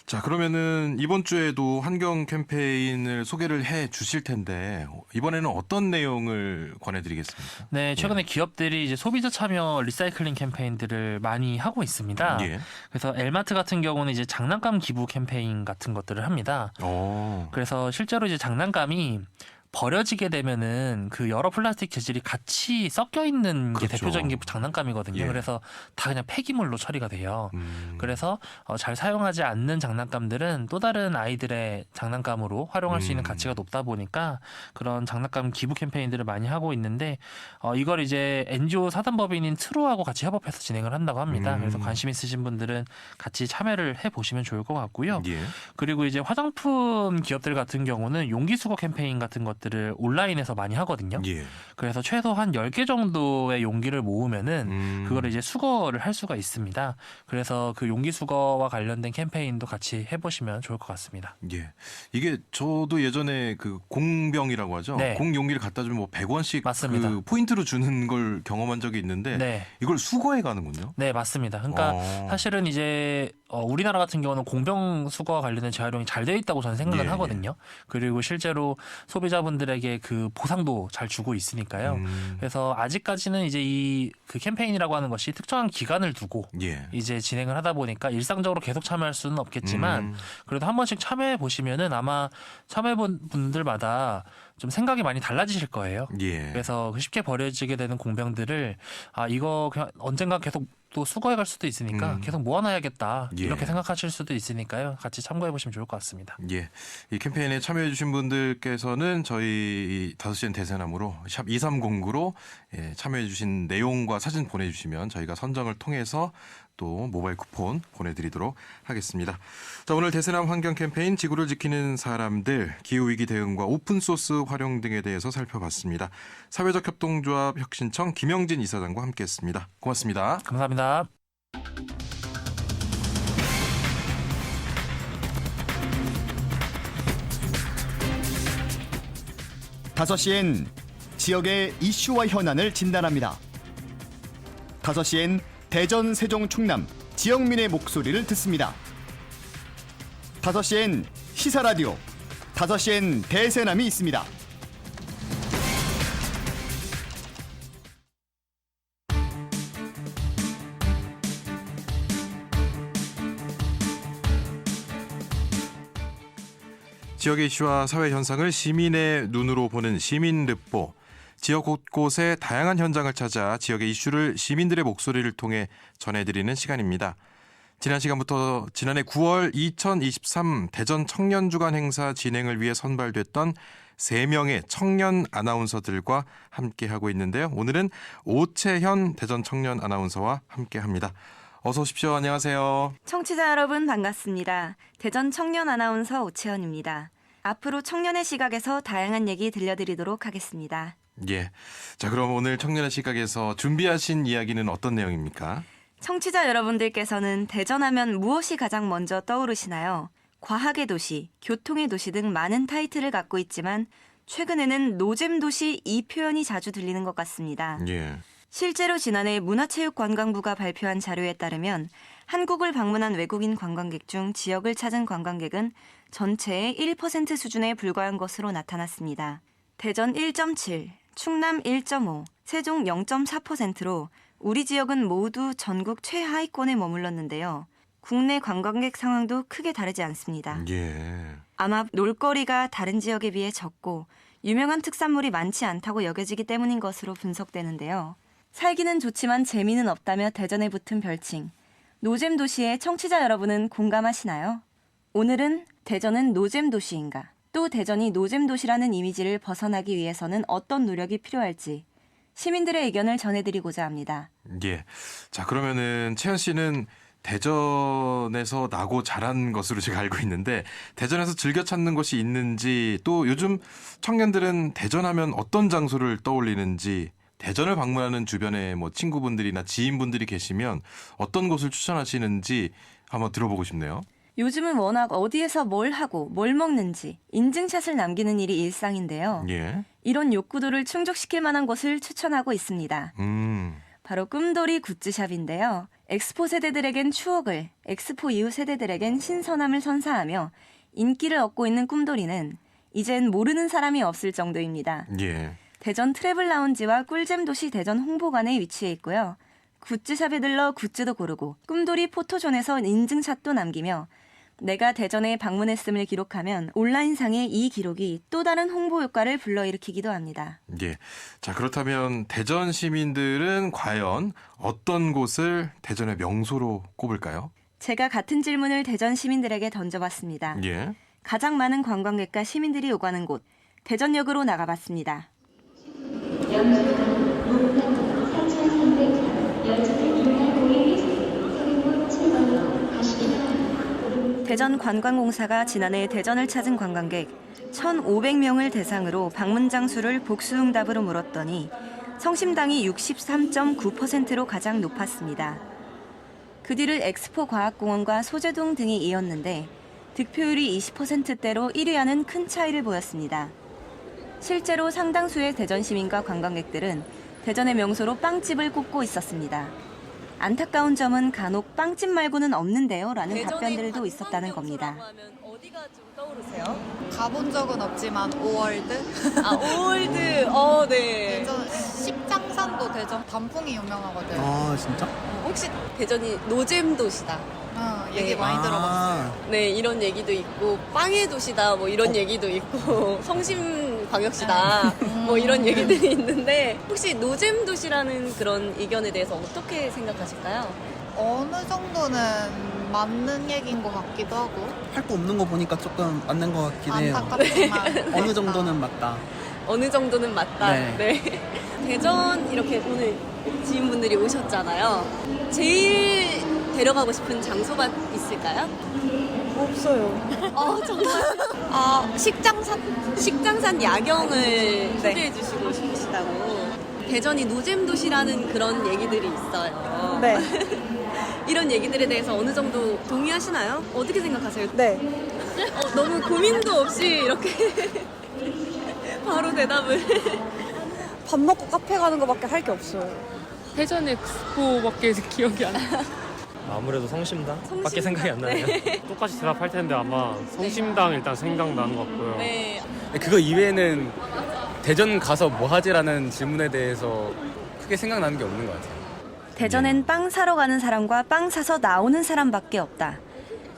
자, 그러면은 이번 주에도 환경 캠페인을 소개를 해 주실 텐데 이번에는 어떤 내용을 권해드리겠습니까? 네, 최근에 기업들이 이제 소비자 참여 리사이클링 캠페인들을 많이 하고 있습니다. 예. 그래서 엘마트 같은 경우는 이제 장난감 기부 캠페인 같은 것들을 합니다. 그래서 실제로 이제 장난감이 버려지게 되면은 그 여러 플라스틱 재질이 같이 섞여 있는 게 그렇죠. 대표적인 게 장난감이거든요. 예. 그래서 다 그냥 폐기물로 처리가 돼요. 그래서 잘 사용하지 않는 장난감들은 또 다른 아이들의 장난감으로 활용할 수 있는 가치가 높다 보니까 그런 장난감 기부 캠페인들을 많이 하고 있는데 이걸 이제 NGO 사단법인인 트루하고 같이 협업해서 진행을 한다고 합니다. 그래서 관심 있으신 분들은 같이 참여를 해보시면 좋을 것 같고요. 예. 그리고 이제 화장품 기업들 같은 경우는 용기 수거 캠페인 같은 것들을 온라인에서 많이 하거든요. 예. 그래서 최소 한 10개 정도의 용기를 모으면은 그거를 이제 수거를 할 수가 있습니다. 그래서 그 용기 수거와 관련된 캠페인도 같이 해보시면 좋을 것 같습니다. 예. 이게 저도 예전에 그 공병이라고 하죠. 네. 공용기를 갖다 주면 뭐 100원씩 맞습니다. 그 포인트로 주는 걸 경험한 적이 있는데 네. 이걸 수거해 가는군요. 네, 맞습니다. 그러니까 사실은 이제 우리나라 같은 경우는 공병 수거와 관련된 재활용이 잘 되어 있다고 저는 생각을 예, 하거든요. 그리고 실제로 소비자분들에게 그 보상도 잘 주고 있으니까요. 그래서 아직까지는 이제 이 그 캠페인이라고 하는 것이 특정한 기간을 두고 예. 이제 진행을 하다 보니까 일상적으로 계속 참여할 수는 없겠지만 그래도 한 번씩 참여해 보시면은 아마 참여해본 분들마다 좀 생각이 많이 달라지실 거예요. 예. 그래서 쉽게 버려지게 되는 공병들을 이거 그냥 언젠가 계속 또 수거해 갈 수도 있으니까 계속 모아놔야겠다 예. 이렇게 생각하실 수도 있으니까요. 같이 참고해 보시면 좋을 것 같습니다. 예. 이 캠페인에 참여해 주신 분들께서는 저희 5시엔 대세나무로 샵 2309로 참여해 주신 내용과 사진 보내주시면 저희가 선정을 통해서 또 모바일 쿠폰 보내드리도록 하겠습니다. 자, 오늘 대세나무 환경 캠페인 지구를 지키는 사람들, 기후위기 대응과 오픈소스 활용 등에 대해서 살펴봤습니다. 사회적 협동조합 혁신청 김영진 이사장과 함께했습니다. 고맙습니다. 감사합니다. 다섯 시엔 지역의 이슈와 현안을 진단합니다. 5시엔 대전, 세종, 충남 지역민의 목소리를 듣습니다. 5시엔 시사라디오, 5시엔 대세남이 있습니다. 지역의 이슈와 사회 현상을 시민의 눈으로 보는 시민르포. 지역 곳곳의 다양한 현장을 찾아 지역의 이슈를 시민들의 목소리를 통해 전해드리는 시간입니다. 지난 시간부터 지난해 9월 2023 대전 청년주간 행사 진행을 위해 선발됐던 3명의 청년 아나운서들과 함께하고 있는데요. 오늘은 오채현 대전 청년 아나운서와 함께합니다. 어서 오십시오. 안녕하세요. 청취자 여러분 반갑습니다. 대전 청년 아나운서 오채연입니다. 앞으로 청년의 시각에서 다양한 얘기 들려드리도록 하겠습니다. 예. 자, 그럼 오늘 청년의 시각에서 준비하신 이야기는 어떤 내용입니까? 청취자 여러분들께서는 대전하면 무엇이 가장 먼저 떠오르시나요? 과학의 도시, 교통의 도시 등 많은 타이틀을 갖고 있지만 최근에는 노잼 도시 이 표현이 자주 들리는 것 같습니다. 예. 실제로 지난해 문화체육관광부가 발표한 자료에 따르면 한국을 방문한 외국인 관광객 중 지역을 찾은 관광객은 전체의 1% 수준에 불과한 것으로 나타났습니다. 대전 1.7, 충남 1.5, 세종 0.4%로 우리 지역은 모두 전국 최하위권에 머물렀는데요. 국내 관광객 상황도 크게 다르지 않습니다. 예. 아마 놀거리가 다른 지역에 비해 적고 유명한 특산물이 많지 않다고 여겨지기 때문인 것으로 분석되는데요. 살기는 좋지만 재미는 없다며 대전에 붙은 별칭. 노잼 도시에 청취자 여러분은 공감하시나요? 오늘은 대전은 노잼 도시인가? 또 대전이 노잼 도시라는 이미지를 벗어나기 위해서는 어떤 노력이 필요할지 시민들의 의견을 전해드리고자 합니다. 예. 자, 그러면은 채연 씨는 대전에서 나고 자란 것으로 제가 알고 있는데 대전에서 즐겨 찾는 곳이 있는지 또 요즘 청년들은 대전하면 어떤 장소를 떠올리는지 대전을 방문하는 주변에 뭐 친구분들이나 지인분들이 계시면 어떤 곳을 추천하시는지 한번 들어보고 싶네요. 요즘은 워낙 어디에서 뭘 하고 뭘 먹는지 인증샷을 남기는 일이 일상인데요. 예. 이런 욕구도를 충족시킬 만한 곳을 추천하고 있습니다. 바로 꿈돌이 굿즈샵인데요. 엑스포 세대들에겐 추억을, 엑스포 이후 세대들에겐 신선함을 선사하며 인기를 얻고 있는 꿈돌이는 이젠 모르는 사람이 없을 정도입니다. 예. 대전 트래블 라운지와 꿀잼 도시 대전 홍보관에 위치해 있고요. 굿즈샵에 들러 굿즈도 고르고 꿈돌이 포토존에서 인증샷도 남기며 내가 대전에 방문했음을 기록하면 온라인상의 이 기록이 또 다른 홍보 효과를 불러일으키기도 합니다. 예. 자, 그렇다면 대전 시민들은 과연 어떤 곳을 대전의 명소로 꼽을까요? 제가 같은 질문을 대전 시민들에게 던져봤습니다. 예. 가장 많은 관광객과 시민들이 오가는 곳, 대전역으로 나가봤습니다. 대전관광공사가 지난해 대전을 찾은 관광객 1,500명을 대상으로 방문 장수를 복수응답으로 물었더니 성심당이 63.9%로 가장 높았습니다. 그 뒤를 엑스포 과학공원과 소재동 등이 이었는데 득표율이 20%대로 1위와는 큰 차이를 보였습니다. 실제로 상당수의 대전 시민과 관광객들은 대전의 명소로 빵집을 꼽고 있었습니다. 안타까운 점은 간혹 빵집 말고는 없는데요 라는 답변들도 있었다는 겁니다. 어디가 좀 떠오르세요? 가본 적은 없지만 5월드? 아, 오월드. 네. 대전 십장산도 대전 단풍이 유명하거든. 아 진짜? 혹시 대전이 노잼 도시다. 얘기 네. 많이 들어봤어요. 네, 이런 얘기도 있고 빵의 도시다 뭐 이런 얘기도 있고 성심 광역시다 뭐 이런 얘기들이 있는데 혹시 노잼 도시라는 그런 의견에 대해서 어떻게 생각하실까요? 어느 정도는 맞는 얘기인 것 같기도 하고 할 거 없는 거 보니까 조금 맞는 것 같긴 해요. 안타깝지만 어느 정도는 맞다. 어느 정도는 맞다. 네. 네. 대전 이렇게 오늘 지인분들이 오셨잖아요. 제일 데려가고 싶은 장소가 있을까요? 없어요. 정말? 식장산 야경을 소개해 주시고 싶으시다고. 대전이 노잼 도시라는 그런 얘기들이 있어요. 네. 이런 얘기들에 대해서 어느 정도 동의하시나요? 어떻게 생각하세요? 네. 너무 고민도 없이 이렇게 바로 대답을. 밥 먹고 카페 가는 거밖에 할 게 없어요. 대전 엑스포밖에 기억이 안 나. 아무래도 성심당밖에 생각이 안 나네요. 똑같이 대답할 텐데 아마 성심당 일단 생각나는 것 같고요. 네. 그거 이외에는 대전 가서 뭐 하지라는 질문에 대해서 크게 생각나는 게 없는 것 같아요. 대전엔 빵 사러 가는 사람과 빵 사서 나오는 사람밖에 없다.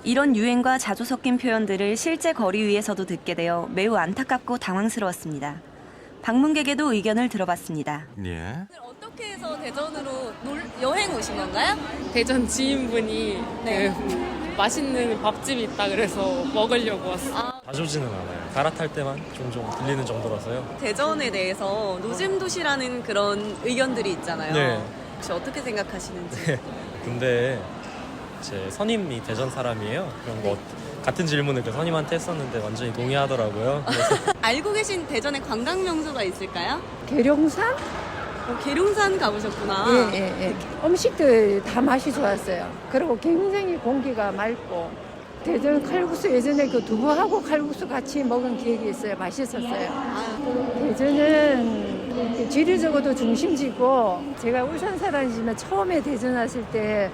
이런 유행과 자주 섞인 표현들을 실제 거리 위에서도 듣게 되어 매우 안타깝고 당황스러웠습니다. 방문객에도 의견을 들어봤습니다. 예. 어떻게 해서 대전으로 여행 오신 건가요? 대전 지인분이 네. 맛있는 밥집이 있다 그래서 먹으려고 왔어요. 자주 오지는 않아요. 갈아탈 때만 종종 들리는 정도라서요. 대전에 대해서 노잼 도시라는 그런 의견들이 있잖아요. 네. 혹시 어떻게 생각하시는지. 근데 제 선임이 대전 사람이에요. 그런 거 같은 질문을 그 선임한테 했었는데 완전히 동의하더라고요. 그래서 알고 계신 대전의 관광 명소가 있을까요? 계룡산? 계룡산 가보셨구나. 예. 음식들 다 맛이 좋았어요. 그리고 굉장히 공기가 맑고 대전 칼국수 예전에 그 두부하고 칼국수 같이 먹은 기억이 있어요. 맛있었어요. 대전은 지리적으로도 중심지고 제가 울산 사람이지만 처음에 대전 왔을 때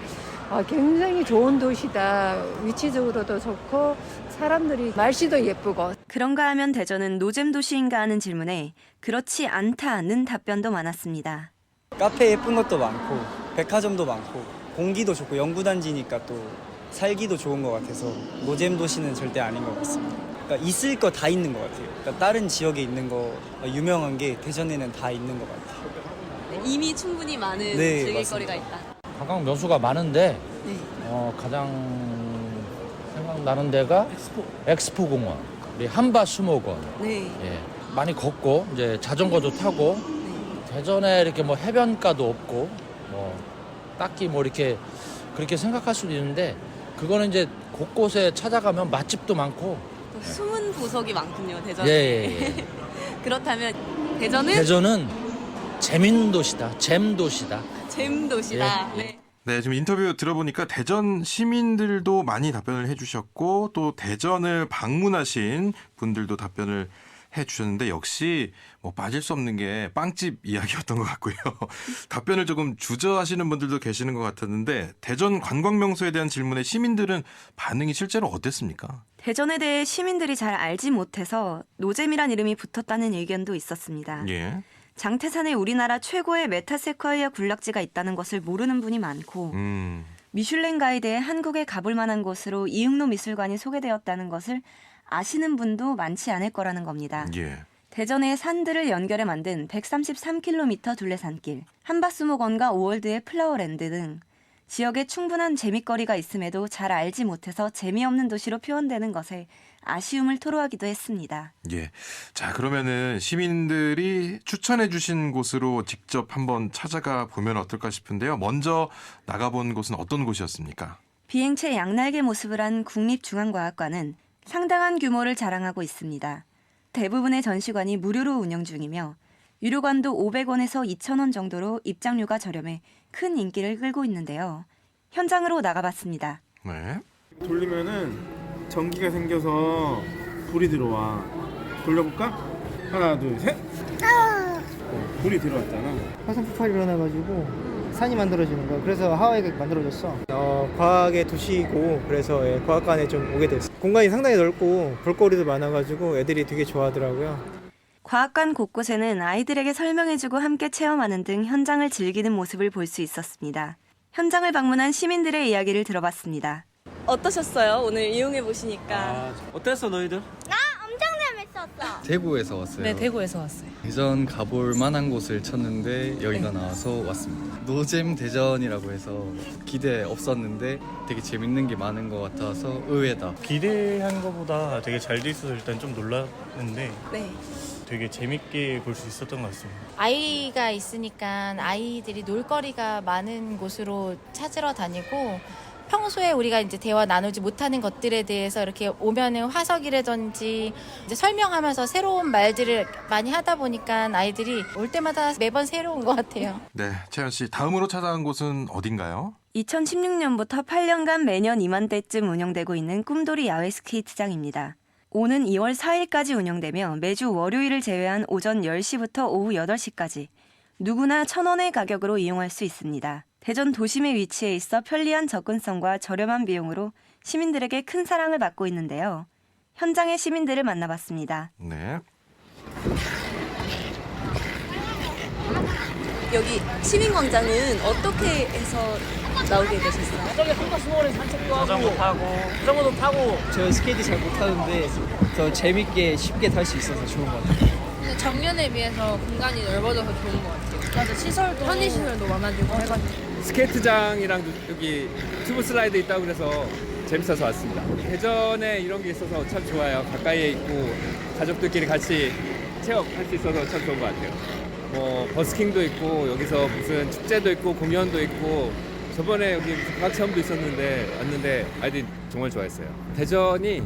굉장히 좋은 도시다. 위치적으로도 좋고 사람들이 날씨도 예쁘고. 그런가 하면 대전은 노잼 도시인가 하는 질문에 그렇지 않다는 답변도 많았습니다. 카페 예쁜 것도 많고 백화점도 많고 공기도 좋고 연구단지니까 또 살기도 좋은 것 같아서 노잼 도시는 절대 아닌 것 같습니다. 그러니까 있을 거 다 있는 것 같아요. 그러니까 다른 지역에 있는 거 유명한 게 대전에는 다 있는 것 같아요. 이미 충분히 많은 네, 즐길 맞습니다. 거리가 있다. 관광 명소가 많은데 가장 생각나는 데가 엑스포 공원, 우리 한바 수목원. 네. 예. 많이 걷고 이제 자전거도 타고 대전에 이렇게 뭐 해변가도 없고 뭐 딱히 뭐 이렇게 그렇게 생각할 수도 있는데 그거는 이제 곳곳에 찾아가면 맛집도 많고 숨은 구석이 많군요, 대전에. 예. 그렇다면 대전은 대전은 재밌는 도시다. 잼 도시다. 잼 도시다. 예. 네. 네, 지금 인터뷰 들어보니까 대전 시민들도 많이 답변을 해주셨고 또 대전을 방문하신 분들도 답변을 해주셨는데 역시 뭐 빠질 수 없는 게 빵집 이야기였던 것 같고요. 답변을 조금 주저하시는 분들도 계시는 것 같았는데 대전 관광명소에 대한 질문에 시민들은 반응이 실제로 어땠습니까? 대전에 대해 시민들이 잘 알지 못해서 노잼이란 이름이 붙었다는 의견도 있었습니다. 예. 장태산에 우리나라 최고의 메타세콰이아 군락지가 있다는 것을 모르는 분이 많고 미슐랭 가이드에 한국에 가볼 만한 곳으로 이응로 미술관이 소개되었다는 것을 아시는 분도 많지 않을 거라는 겁니다. 예. 대전의 산들을 연결해 만든 133km 둘레산길, 한바수목원과 오월드의 플라워랜드 등 지역에 충분한 재미거리가 있음에도 잘 알지 못해서 재미없는 도시로 표현되는 것에 아쉬움을 토로하기도 했습니다. 예. 자, 그러면은 시민들이 추천해 주신 곳으로 직접 한번 찾아가 보면 어떨까 싶은데요. 먼저 나가본 곳은 어떤 곳이었습니까? 비행체 양날개 모습을 한 국립중앙과학관은 상당한 규모를 자랑하고 있습니다. 대부분의 전시관이 무료로 운영 중이며 유료관도 500원에서 2,000원 정도로 입장료가 저렴해 큰 인기를 끌고 있는데요. 현장으로 나가봤습니다. 네. 돌리면은 전기가 생겨서 불이 들어와. 돌려볼까? 하나, 둘, 셋. 불이 들어왔잖아. 화산 폭발이 일어나가지고 산이 만들어지는 거야. 그래서 하와이가 만들어졌어. 과학의 도시이고 그래서 과학관에 좀 오게 됐어. 공간이 상당히 넓고 볼거리도 많아가지고 애들이 되게 좋아하더라고요. 과학관 곳곳에는 아이들에게 설명해주고 함께 체험하는 등 현장을 즐기는 모습을 볼 수 있었습니다. 현장을 방문한 시민들의 이야기를 들어봤습니다. 어떠셨어요? 오늘 이용해 보시니까. 어땠어 너희들? 엄청 재밌었어. 대구에서 왔어요. 네, 대구에서 왔어요. 대전 가볼 만한 곳을 찾는데 여기가 나와서 왔습니다. 노잼 대전이라고 해서 기대 없었는데 되게 재밌는 게 많은 것 같아서 의외다. 기대한 것보다 되게 잘 돼 있어서 일단 좀 놀랐는데 네. 되게 재밌게 볼 수 있었던 것 같습니다. 아이가 있으니까 아이들이 놀거리가 많은 곳으로 찾으러 다니고 평소에 우리가 이제 대화 나누지 못하는 것들에 대해서 이렇게 오면은 화석이라든지 이제 설명하면서 새로운 말들을 많이 하다 보니까 아이들이 올 때마다 매번 새로운 것 같아요. 네, 채연 씨 다음으로 찾아간 곳은 어딘가요? 2016년부터 8년간 매년 이맘때쯤 운영되고 있는 꿈돌이 야외 스케이트장입니다. 오는 2월 4일까지 운영되며 매주 월요일을 제외한 오전 10시부터 오후 8시까지 누구나 1,000원의 가격으로 이용할 수 있습니다. 대전 도심에 위치해 있어 편리한 접근성과 저렴한 비용으로 시민들에게 큰 사랑을 받고 있는데요. 현장의 시민들을 만나봤습니다. 네. 여기 시민광장은 어떻게 해서 나오게 되셨어요? 저기 한바수목원에 산책도 하고 자전거도 타고 저 스케이트 잘 못하는데 더 재밌게 쉽게 탈 수 있어서 좋은 것 같아요. 작년에 비해서 공간이 넓어져서 좋은 것 같아요. 맞아, 시설도 편의시설도 많아지고 해가지고. 스케이트장이랑 여기 튜브 슬라이드 있다고 그래서 재밌어서 왔습니다. 대전에 이런 게 있어서 참 좋아요. 가까이에 있고 가족들끼리 같이 체험할 수 있어서 참 좋은 것 같아요. 뭐 버스킹도 있고 여기서 무슨 축제도 있고 공연도 있고 저번에 여기 과학 체험도 있었는데 왔는데 아이들이 정말 좋아했어요. 대전이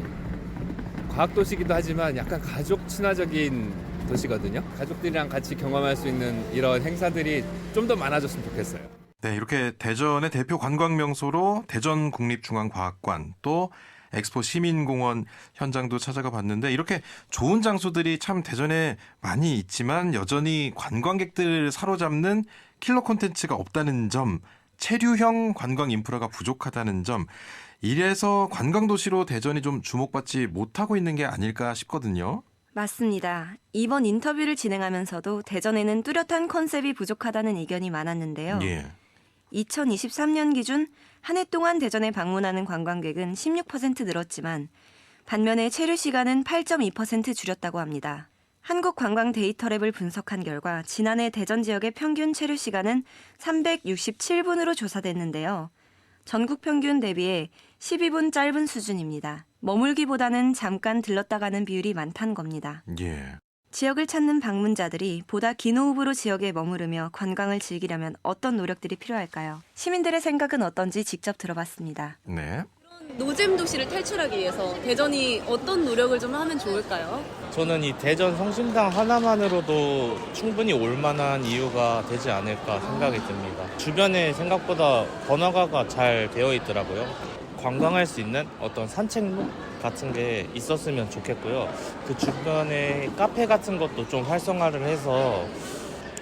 과학도시기도 하지만 약간 가족 친화적인 도시거든요. 가족들이랑 같이 경험할 수 있는 이런 행사들이 좀 더 많아졌으면 좋겠어요. 네, 이렇게 대전의 대표 관광 명소로 대전국립중앙과학관 또 엑스포 시민공원 현장도 찾아가 봤는데 이렇게 좋은 장소들이 참 대전에 많이 있지만 여전히 관광객들을 사로잡는 킬러 콘텐츠가 없다는 점, 체류형 관광 인프라가 부족하다는 점, 이래서 관광도시로 대전이 좀 주목받지 못하고 있는 게 아닐까 싶거든요. 맞습니다. 이번 인터뷰를 진행하면서도 대전에는 뚜렷한 컨셉이 부족하다는 의견이 많았는데요. 예. 2023년 기준 한 해 동안 대전에 방문하는 관광객은 16% 늘었지만 반면에 체류 시간은 8.2% 줄였다고 합니다. 한국관광데이터랩을 분석한 결과 지난해 대전 지역의 평균 체류 시간은 367분으로 조사됐는데요. 전국 평균 대비해 12분 짧은 수준입니다. 머물기보다는 잠깐 들렀다 가는 비율이 많다는 겁니다. 예. 지역을 찾는 방문자들이 보다 긴 호흡으로 지역에 머무르며 관광을 즐기려면 어떤 노력들이 필요할까요? 시민들의 생각은 어떤지 직접 들어봤습니다. 네. 노잼 도시를 탈출하기 위해서 대전이 어떤 노력을 좀 하면 좋을까요? 저는 이 대전 성심당 하나만으로도 충분히 올만한 이유가 되지 않을까 생각이 듭니다. 주변에 생각보다 번화가가 잘 되어 있더라고요. 관광할 수 있는 어떤 산책로 같은 게 있었으면 좋겠고요. 그 주변에 카페 같은 것도 좀 활성화를 해서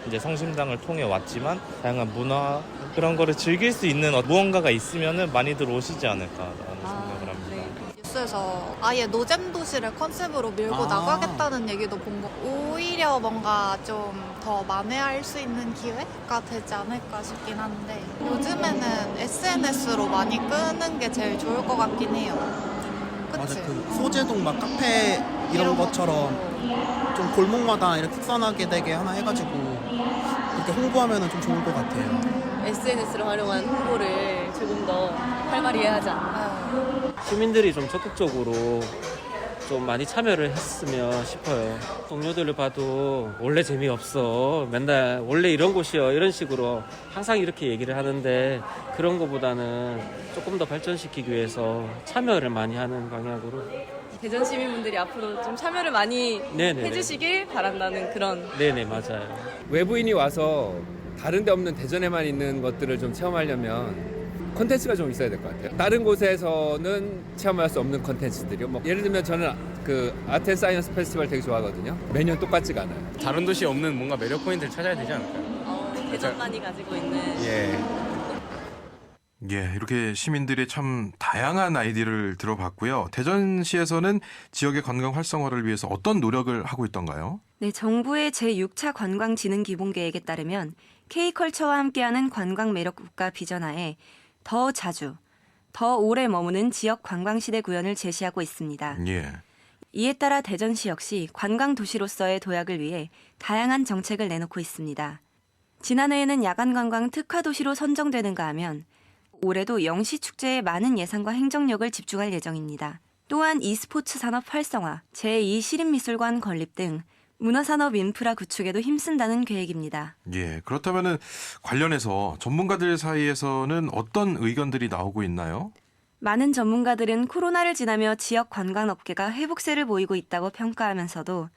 이제 성심당을 통해 왔지만 다양한 문화 그런 거를 즐길 수 있는 무언가가 있으면 많이들 오시지 않을까라는 생각을 합니다. 뉴스에서 아예 노잼 도시를 컨셉으로 밀고 나가겠다는 얘기도 본 거. 오히려 뭔가 좀 더 만회할 수 있는 기회가 되지 않을까 싶긴 한데 요즘에는 SNS로 많이 끄는 게 제일 좋을 것 같긴 해요. 그치? 맞아, 그 소재동 막 카페 이런 것처럼 좀 골목마다 이렇게 특산하게 되게 하나 해가지고 이렇게 홍보하면 좀 좋을 것 같아요. SNS를 활용한 홍보를 조금 더 활발히해야 하지 않나. 시민들이 좀 적극적으로 좀 많이 참여를 했으면 싶어요. 동료들을 봐도 원래 재미없어. 맨날 원래 이런 곳이요. 이런 식으로 항상 이렇게 얘기를 하는데 그런 것보다는 조금 더 발전시키기 위해서 참여를 많이 하는 방향으로. 대전 시민분들이 앞으로 좀 참여를 많이 네네네. 해주시길 바란다는 그런. 네네, 맞아요. 외부인이 와서 다른 데 없는 대전에만 있는 것들을 좀 체험하려면 콘텐츠가 좀 있어야 될 것 같아요. 다른 곳에서는 체험할 수 없는 콘텐츠들이요. 뭐 예를 들면 저는 그 아트 앤 사이언스 페스티벌 되게 좋아하거든요. 매년 똑같지가 않아요. 다른 도시에 없는 뭔가 매력 포인트를 찾아야 되지 않을까요? 대전만이 가지고 있는. 예, 이렇게 시민들의 참 다양한 아이디어를 들어봤고요. 대전시에서는 지역의 관광 활성화를 위해서 어떤 노력을 하고 있던가요? 네, 정부의 제6차 관광진흥기본계획에 따르면 K컬처와 함께하는 관광 매력 국가 비전하에 더 자주, 더 오래 머무는 지역 관광시대 구현을 제시하고 있습니다. 예. 이에 따라 대전시 역시 관광도시로서의 도약을 위해 다양한 정책을 내놓고 있습니다. 지난해에는 야간관광 특화도시로 선정되는가 하면 올해도 영시축제에 많은 예산과 행정력을 집중할 예정입니다. 또한 e스포츠 산업 활성화, 제2시립미술관 건립 등 문화산업 인프라 구축에도 힘쓴다는 계획입니다. 예, 그렇다면은 관련해서 전문가들 사이에서는 어떤 의견들이 나오고 있나요? 많은 전문가들은 코로나를 지나며 지역 관광업계가 회복세를 보이고 있다고 평가하면서도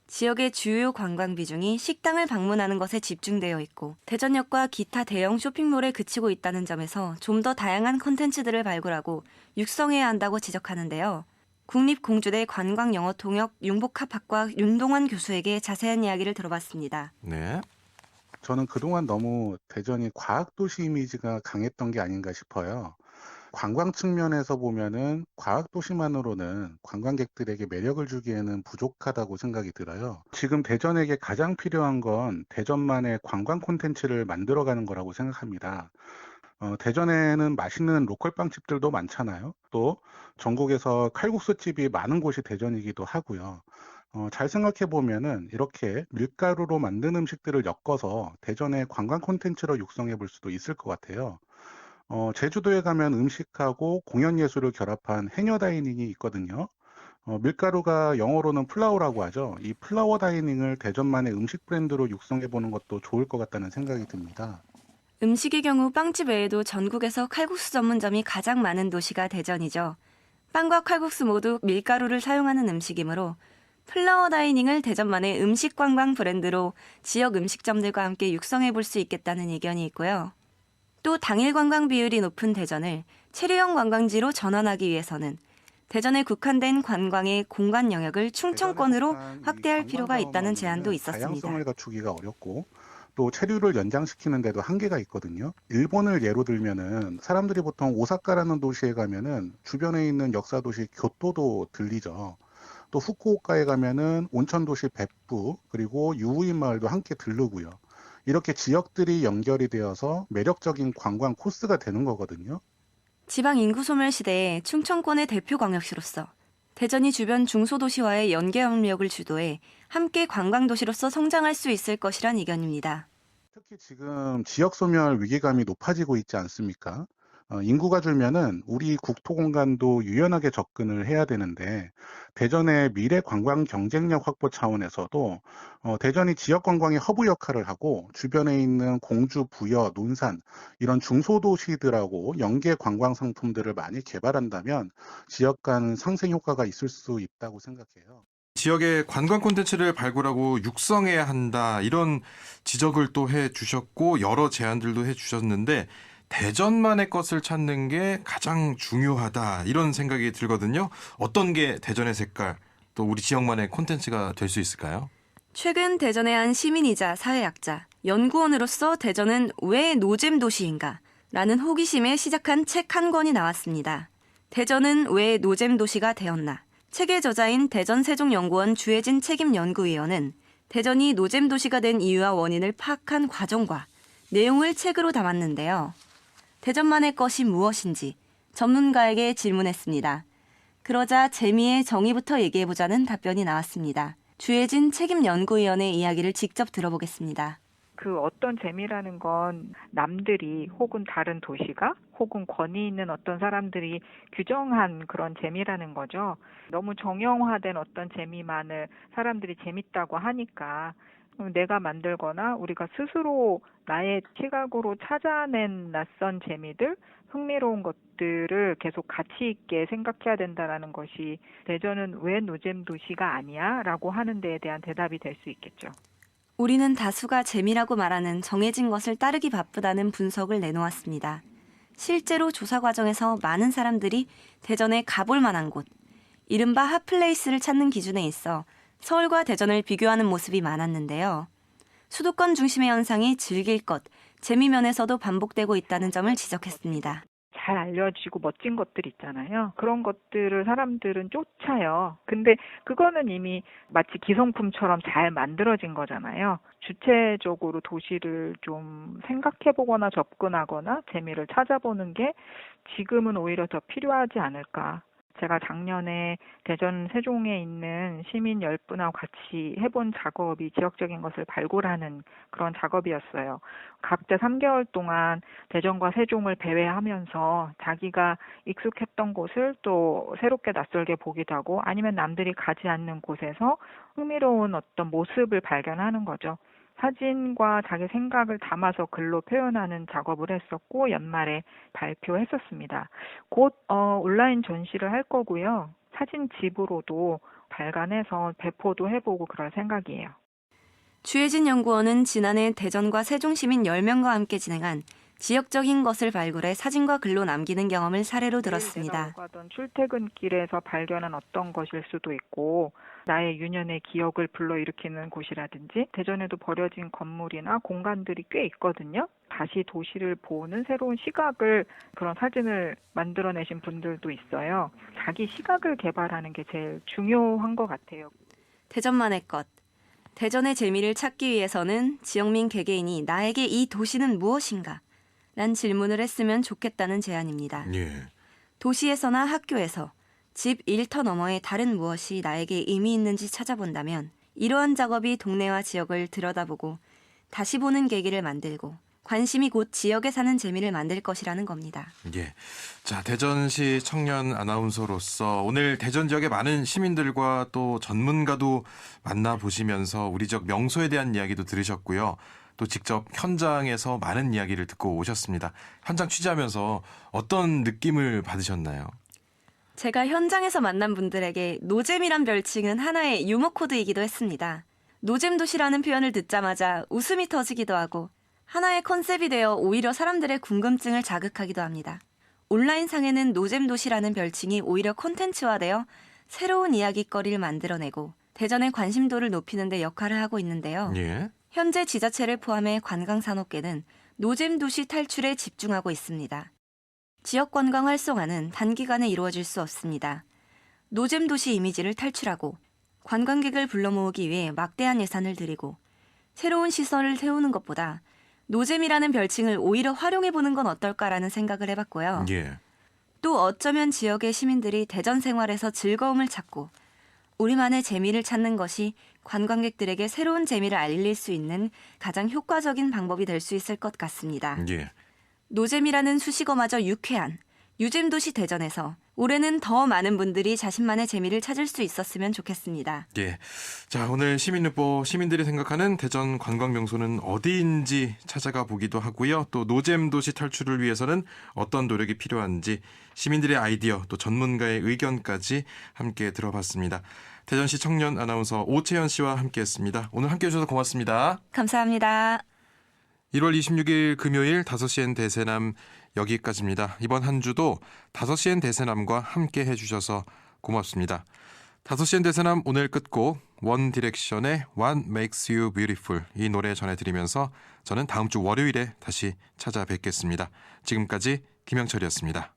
지역의 주요 관광 비중이 식당을 방문하는 것에 집중되어 있고 대전역과 기타 대형 쇼핑몰에 그치고 있다는 점에서 좀 더 다양한 콘텐츠들을 발굴하고 육성해야 한다고 지적하는데요. 국립공주대 관광영어통역 융복합학과 윤동환 교수에게 자세한 이야기를 들어봤습니다. 네. 저는 그동안 너무 대전이 과학도시 이미지가 강했던 게 아닌가 싶어요. 관광 측면에서 보면은 과학도시만으로는 관광객들에게 매력을 주기에는 부족하다고 생각이 들어요. 지금 대전에게 가장 필요한 건 대전만의 관광 콘텐츠를 만들어가는 거라고 생각합니다. 대전에는 맛있는 로컬 빵집들도 많잖아요. 또 전국에서 칼국수집이 많은 곳이 대전이기도 하고요. 잘 생각해 보면은 이렇게 밀가루로 만든 음식들을 엮어서 대전의 관광 콘텐츠로 육성해 볼 수도 있을 것 같아요. 제주도에 가면 음식하고 공연 예술을 결합한 해녀 다이닝이 있거든요. 밀가루가 영어로는 플라워라고 하죠. 이 플라워 다이닝을 대전만의 음식 브랜드로 육성해 보는 것도 좋을 것 같다는 생각이 듭니다. 음식의 경우 빵집 외에도 전국에서 칼국수 전문점이 가장 많은 도시가 대전이죠. 빵과 칼국수 모두 밀가루를 사용하는 음식이므로 플라워 다이닝을 대전만의 음식 관광 브랜드로 지역 음식점들과 함께 육성해 볼 수 있겠다는 의견이 있고요. 또 당일 관광 비율이 높은 대전을 체류형 관광지로 전환하기 위해서는 대전에 국한된 관광의 공간 영역을 충청권으로 확대할 필요가 있다는 제안도 있었습니다. 다양성을 갖추기가 어렵고 또 체류를 연장시키는 데도 한계가 있거든요. 일본을 예로 들면은 사람들이 보통 오사카라는 도시에 가면은 주변에 있는 역사 도시 교토도 들리죠. 또 후쿠오카에 가면은 온천 도시 벳부 그리고 유후인 마을도 함께 들르고요. 이렇게 지역들이 연결이 되어서 매력적인 관광 코스가 되는 거거든요. 지방 인구 소멸 시대에 충청권의 대표 광역시로서 대전이 주변 중소도시와의 연계협력을 주도해 함께 관광도시로서 성장할 수 있을 것이란 의견입니다. 특히 지금 지역 소멸 위기감이 높아지고 있지 않습니까? 인구가 줄면은 우리 국토 공간도 유연하게 접근을 해야 되는데 대전의 미래 관광 경쟁력 확보 차원에서도 대전이 지역 관광의 허브 역할을 하고 주변에 있는 공주, 부여, 논산 이런 중소도시들하고 연계 관광 상품들을 많이 개발한다면 지역 간 상생 효과가 있을 수 있다고 생각해요. 지역의 관광 콘텐츠를 발굴하고 육성해야 한다 이런 지적을 또 해주셨고 여러 제안들도 해주셨는데 대전만의 것을 찾는 게 가장 중요하다 이런 생각이 들거든요. 어떤 게 대전의 색깔 또 우리 지역만의 콘텐츠가 될 수 있을까요? 최근 대전의 한 시민이자 사회학자, 연구원으로서 대전은 왜 노잼 도시인가? 라는 호기심에 시작한 책 한 권이 나왔습니다. 대전은 왜 노잼 도시가 되었나? 책의 저자인 대전세종연구원 주혜진 책임연구위원은 대전이 노잼 도시가 된 이유와 원인을 파악한 과정과 내용을 책으로 담았는데요. 대전만의 것이 무엇인지 전문가에게 질문했습니다. 그러자 재미의 정의부터 얘기해보자는 답변이 나왔습니다. 주혜진 책임연구위원의 이야기를 직접 들어보겠습니다. 그 어떤 재미라는 건 남들이 혹은 다른 도시가 혹은 권위 있는 어떤 사람들이 규정한 그런 재미라는 거죠. 너무 정형화된 어떤 재미만을 사람들이 재밌다고 하니까 내가 만들거나 우리가 스스로 나의 시각으로 찾아낸 낯선 재미들, 흥미로운 것들을 계속 가치 있게 생각해야 된다는 것이 대전은 왜 노잼 도시가 아니야? 라고 하는 데에 대한 대답이 될 수 있겠죠. 우리는 다수가 재미라고 말하는 정해진 것을 따르기 바쁘다는 분석을 내놓았습니다. 실제로 조사 과정에서 많은 사람들이 대전에 가볼 만한 곳, 이른바 핫플레이스를 찾는 기준에 있어 서울과 대전을 비교하는 모습이 많았는데요. 수도권 중심의 현상이 즐길 것, 재미 면에서도 반복되고 있다는 점을 지적했습니다. 잘 알려지고 멋진 것들 있잖아요. 그런 것들을 사람들은 쫓아요. 근데 그거는 이미 마치 기성품처럼 잘 만들어진 거잖아요. 주체적으로 도시를 좀 생각해보거나 접근하거나 재미를 찾아보는 게 지금은 오히려 더 필요하지 않을까. 제가 작년에 대전 세종에 있는 시민 10분하고 같이 해본 작업이 지역적인 것을 발굴하는 그런 작업이었어요. 각자 3개월 동안 대전과 세종을 배회하면서 자기가 익숙했던 곳을 또 새롭게 낯설게 보기도 하고 아니면 남들이 가지 않는 곳에서 흥미로운 어떤 모습을 발견하는 거죠. 사진과 자기 생각을 담아서 글로 표현하는 작업을 했었고 연말에 발표했었습니다. 곧 온라인 전시를 할 거고요. 사진집으로도 발간해서 배포도 해보고 그럴 생각이에요. 주혜진 연구원은 지난해 대전과 세종시민 10명과 함께 진행한 지역적인 것을 발굴해 사진과 글로 남기는 경험을 사례로 들었습니다. 내가 오가던 출퇴근길에서 발견한 어떤 것일 수도 있고 나의 유년의 기억을 불러일으키는 곳이라든지 대전에도 버려진 건물이나 공간들이 꽤 있거든요. 다시 도시를 보는 새로운 시각을 그런 사진을 만들어내신 분들도 있어요. 자기 시각을 개발하는 게 제일 중요한 것 같아요. 대전만의 것. 대전의 재미를 찾기 위해서는 지역민 개개인이 나에게 이 도시는 무엇인가? 란 질문을 했으면 좋겠다는 제안입니다. 예. 도시에서나 학교에서 집 1터 너머의 다른 무엇이 나에게 의미 있는지 찾아본다면 이러한 작업이 동네와 지역을 들여다보고 다시 보는 계기를 만들고 관심이 곧 지역에 사는 재미를 만들 것이라는 겁니다. 예. 자, 대전시 청년 아나운서로서 오늘 대전 지역의 많은 시민들과 또 전문가도 만나보시면서 우리 지역 명소에 대한 이야기도 들으셨고요. 또 직접 현장에서 많은 이야기를 듣고 오셨습니다. 현장 취재하면서 어떤 느낌을 받으셨나요? 제가 현장에서 만난 분들에게 노잼이란 별칭은 하나의 유머 코드이기도 했습니다. 노잼 도시라는 표현을 듣자마자 웃음이 터지기도 하고 하나의 컨셉이 되어 오히려 사람들의 궁금증을 자극하기도 합니다. 온라인상에는 노잼 도시라는 별칭이 오히려 콘텐츠화되어 새로운 이야깃거리를 만들어내고 대전의 관심도를 높이는 데 역할을 하고 있는데요. 예. 현재 지자체를 포함해 관광산업계는 노잼 도시 탈출에 집중하고 있습니다. 지역 관광 활성화는 단기간에 이루어질 수 없습니다. 노잼 도시 이미지를 탈출하고 관광객을 불러 모으기 위해 막대한 예산을 들이고 새로운 시설을 세우는 것보다 노잼이라는 별칭을 오히려 활용해보는 건 어떨까라는 생각을 해봤고요. 예. 또 어쩌면 지역의 시민들이 대전 생활에서 즐거움을 찾고 우리만의 재미를 찾는 것이 관광객들에게 새로운 재미를 알릴 수 있는 가장 효과적인 방법이 될 수 있을 것 같습니다. 예. 노잼이라는 수식어마저 유쾌한 유잼 도시 대전에서 올해는 더 많은 분들이 자신만의 재미를 찾을 수 있었으면 좋겠습니다. 예. 자, 오늘 시민르보 시민들이 생각하는 대전 관광 명소는 어디인지 찾아가 보기도 하고요. 또 노잼 도시 탈출을 위해서는 어떤 노력이 필요한지 시민들의 아이디어 또 전문가의 의견까지 함께 들어봤습니다. 대전시 청년 아나운서 오채연 씨와 함께했습니다. 오늘 함께해 주셔서 고맙습니다. 감사합니다. 1월 26일 금요일 5시엔 대세남 여기까지입니다. 이번 한 주도 5시엔 대세남과 함께 해주셔서 고맙습니다. 5시엔 대세남 오늘 끝곡 원 디렉션의 What Makes You Beautiful 이 노래 전해드리면서 저는 다음 주 월요일에 다시 찾아뵙겠습니다. 지금까지 김영철이었습니다.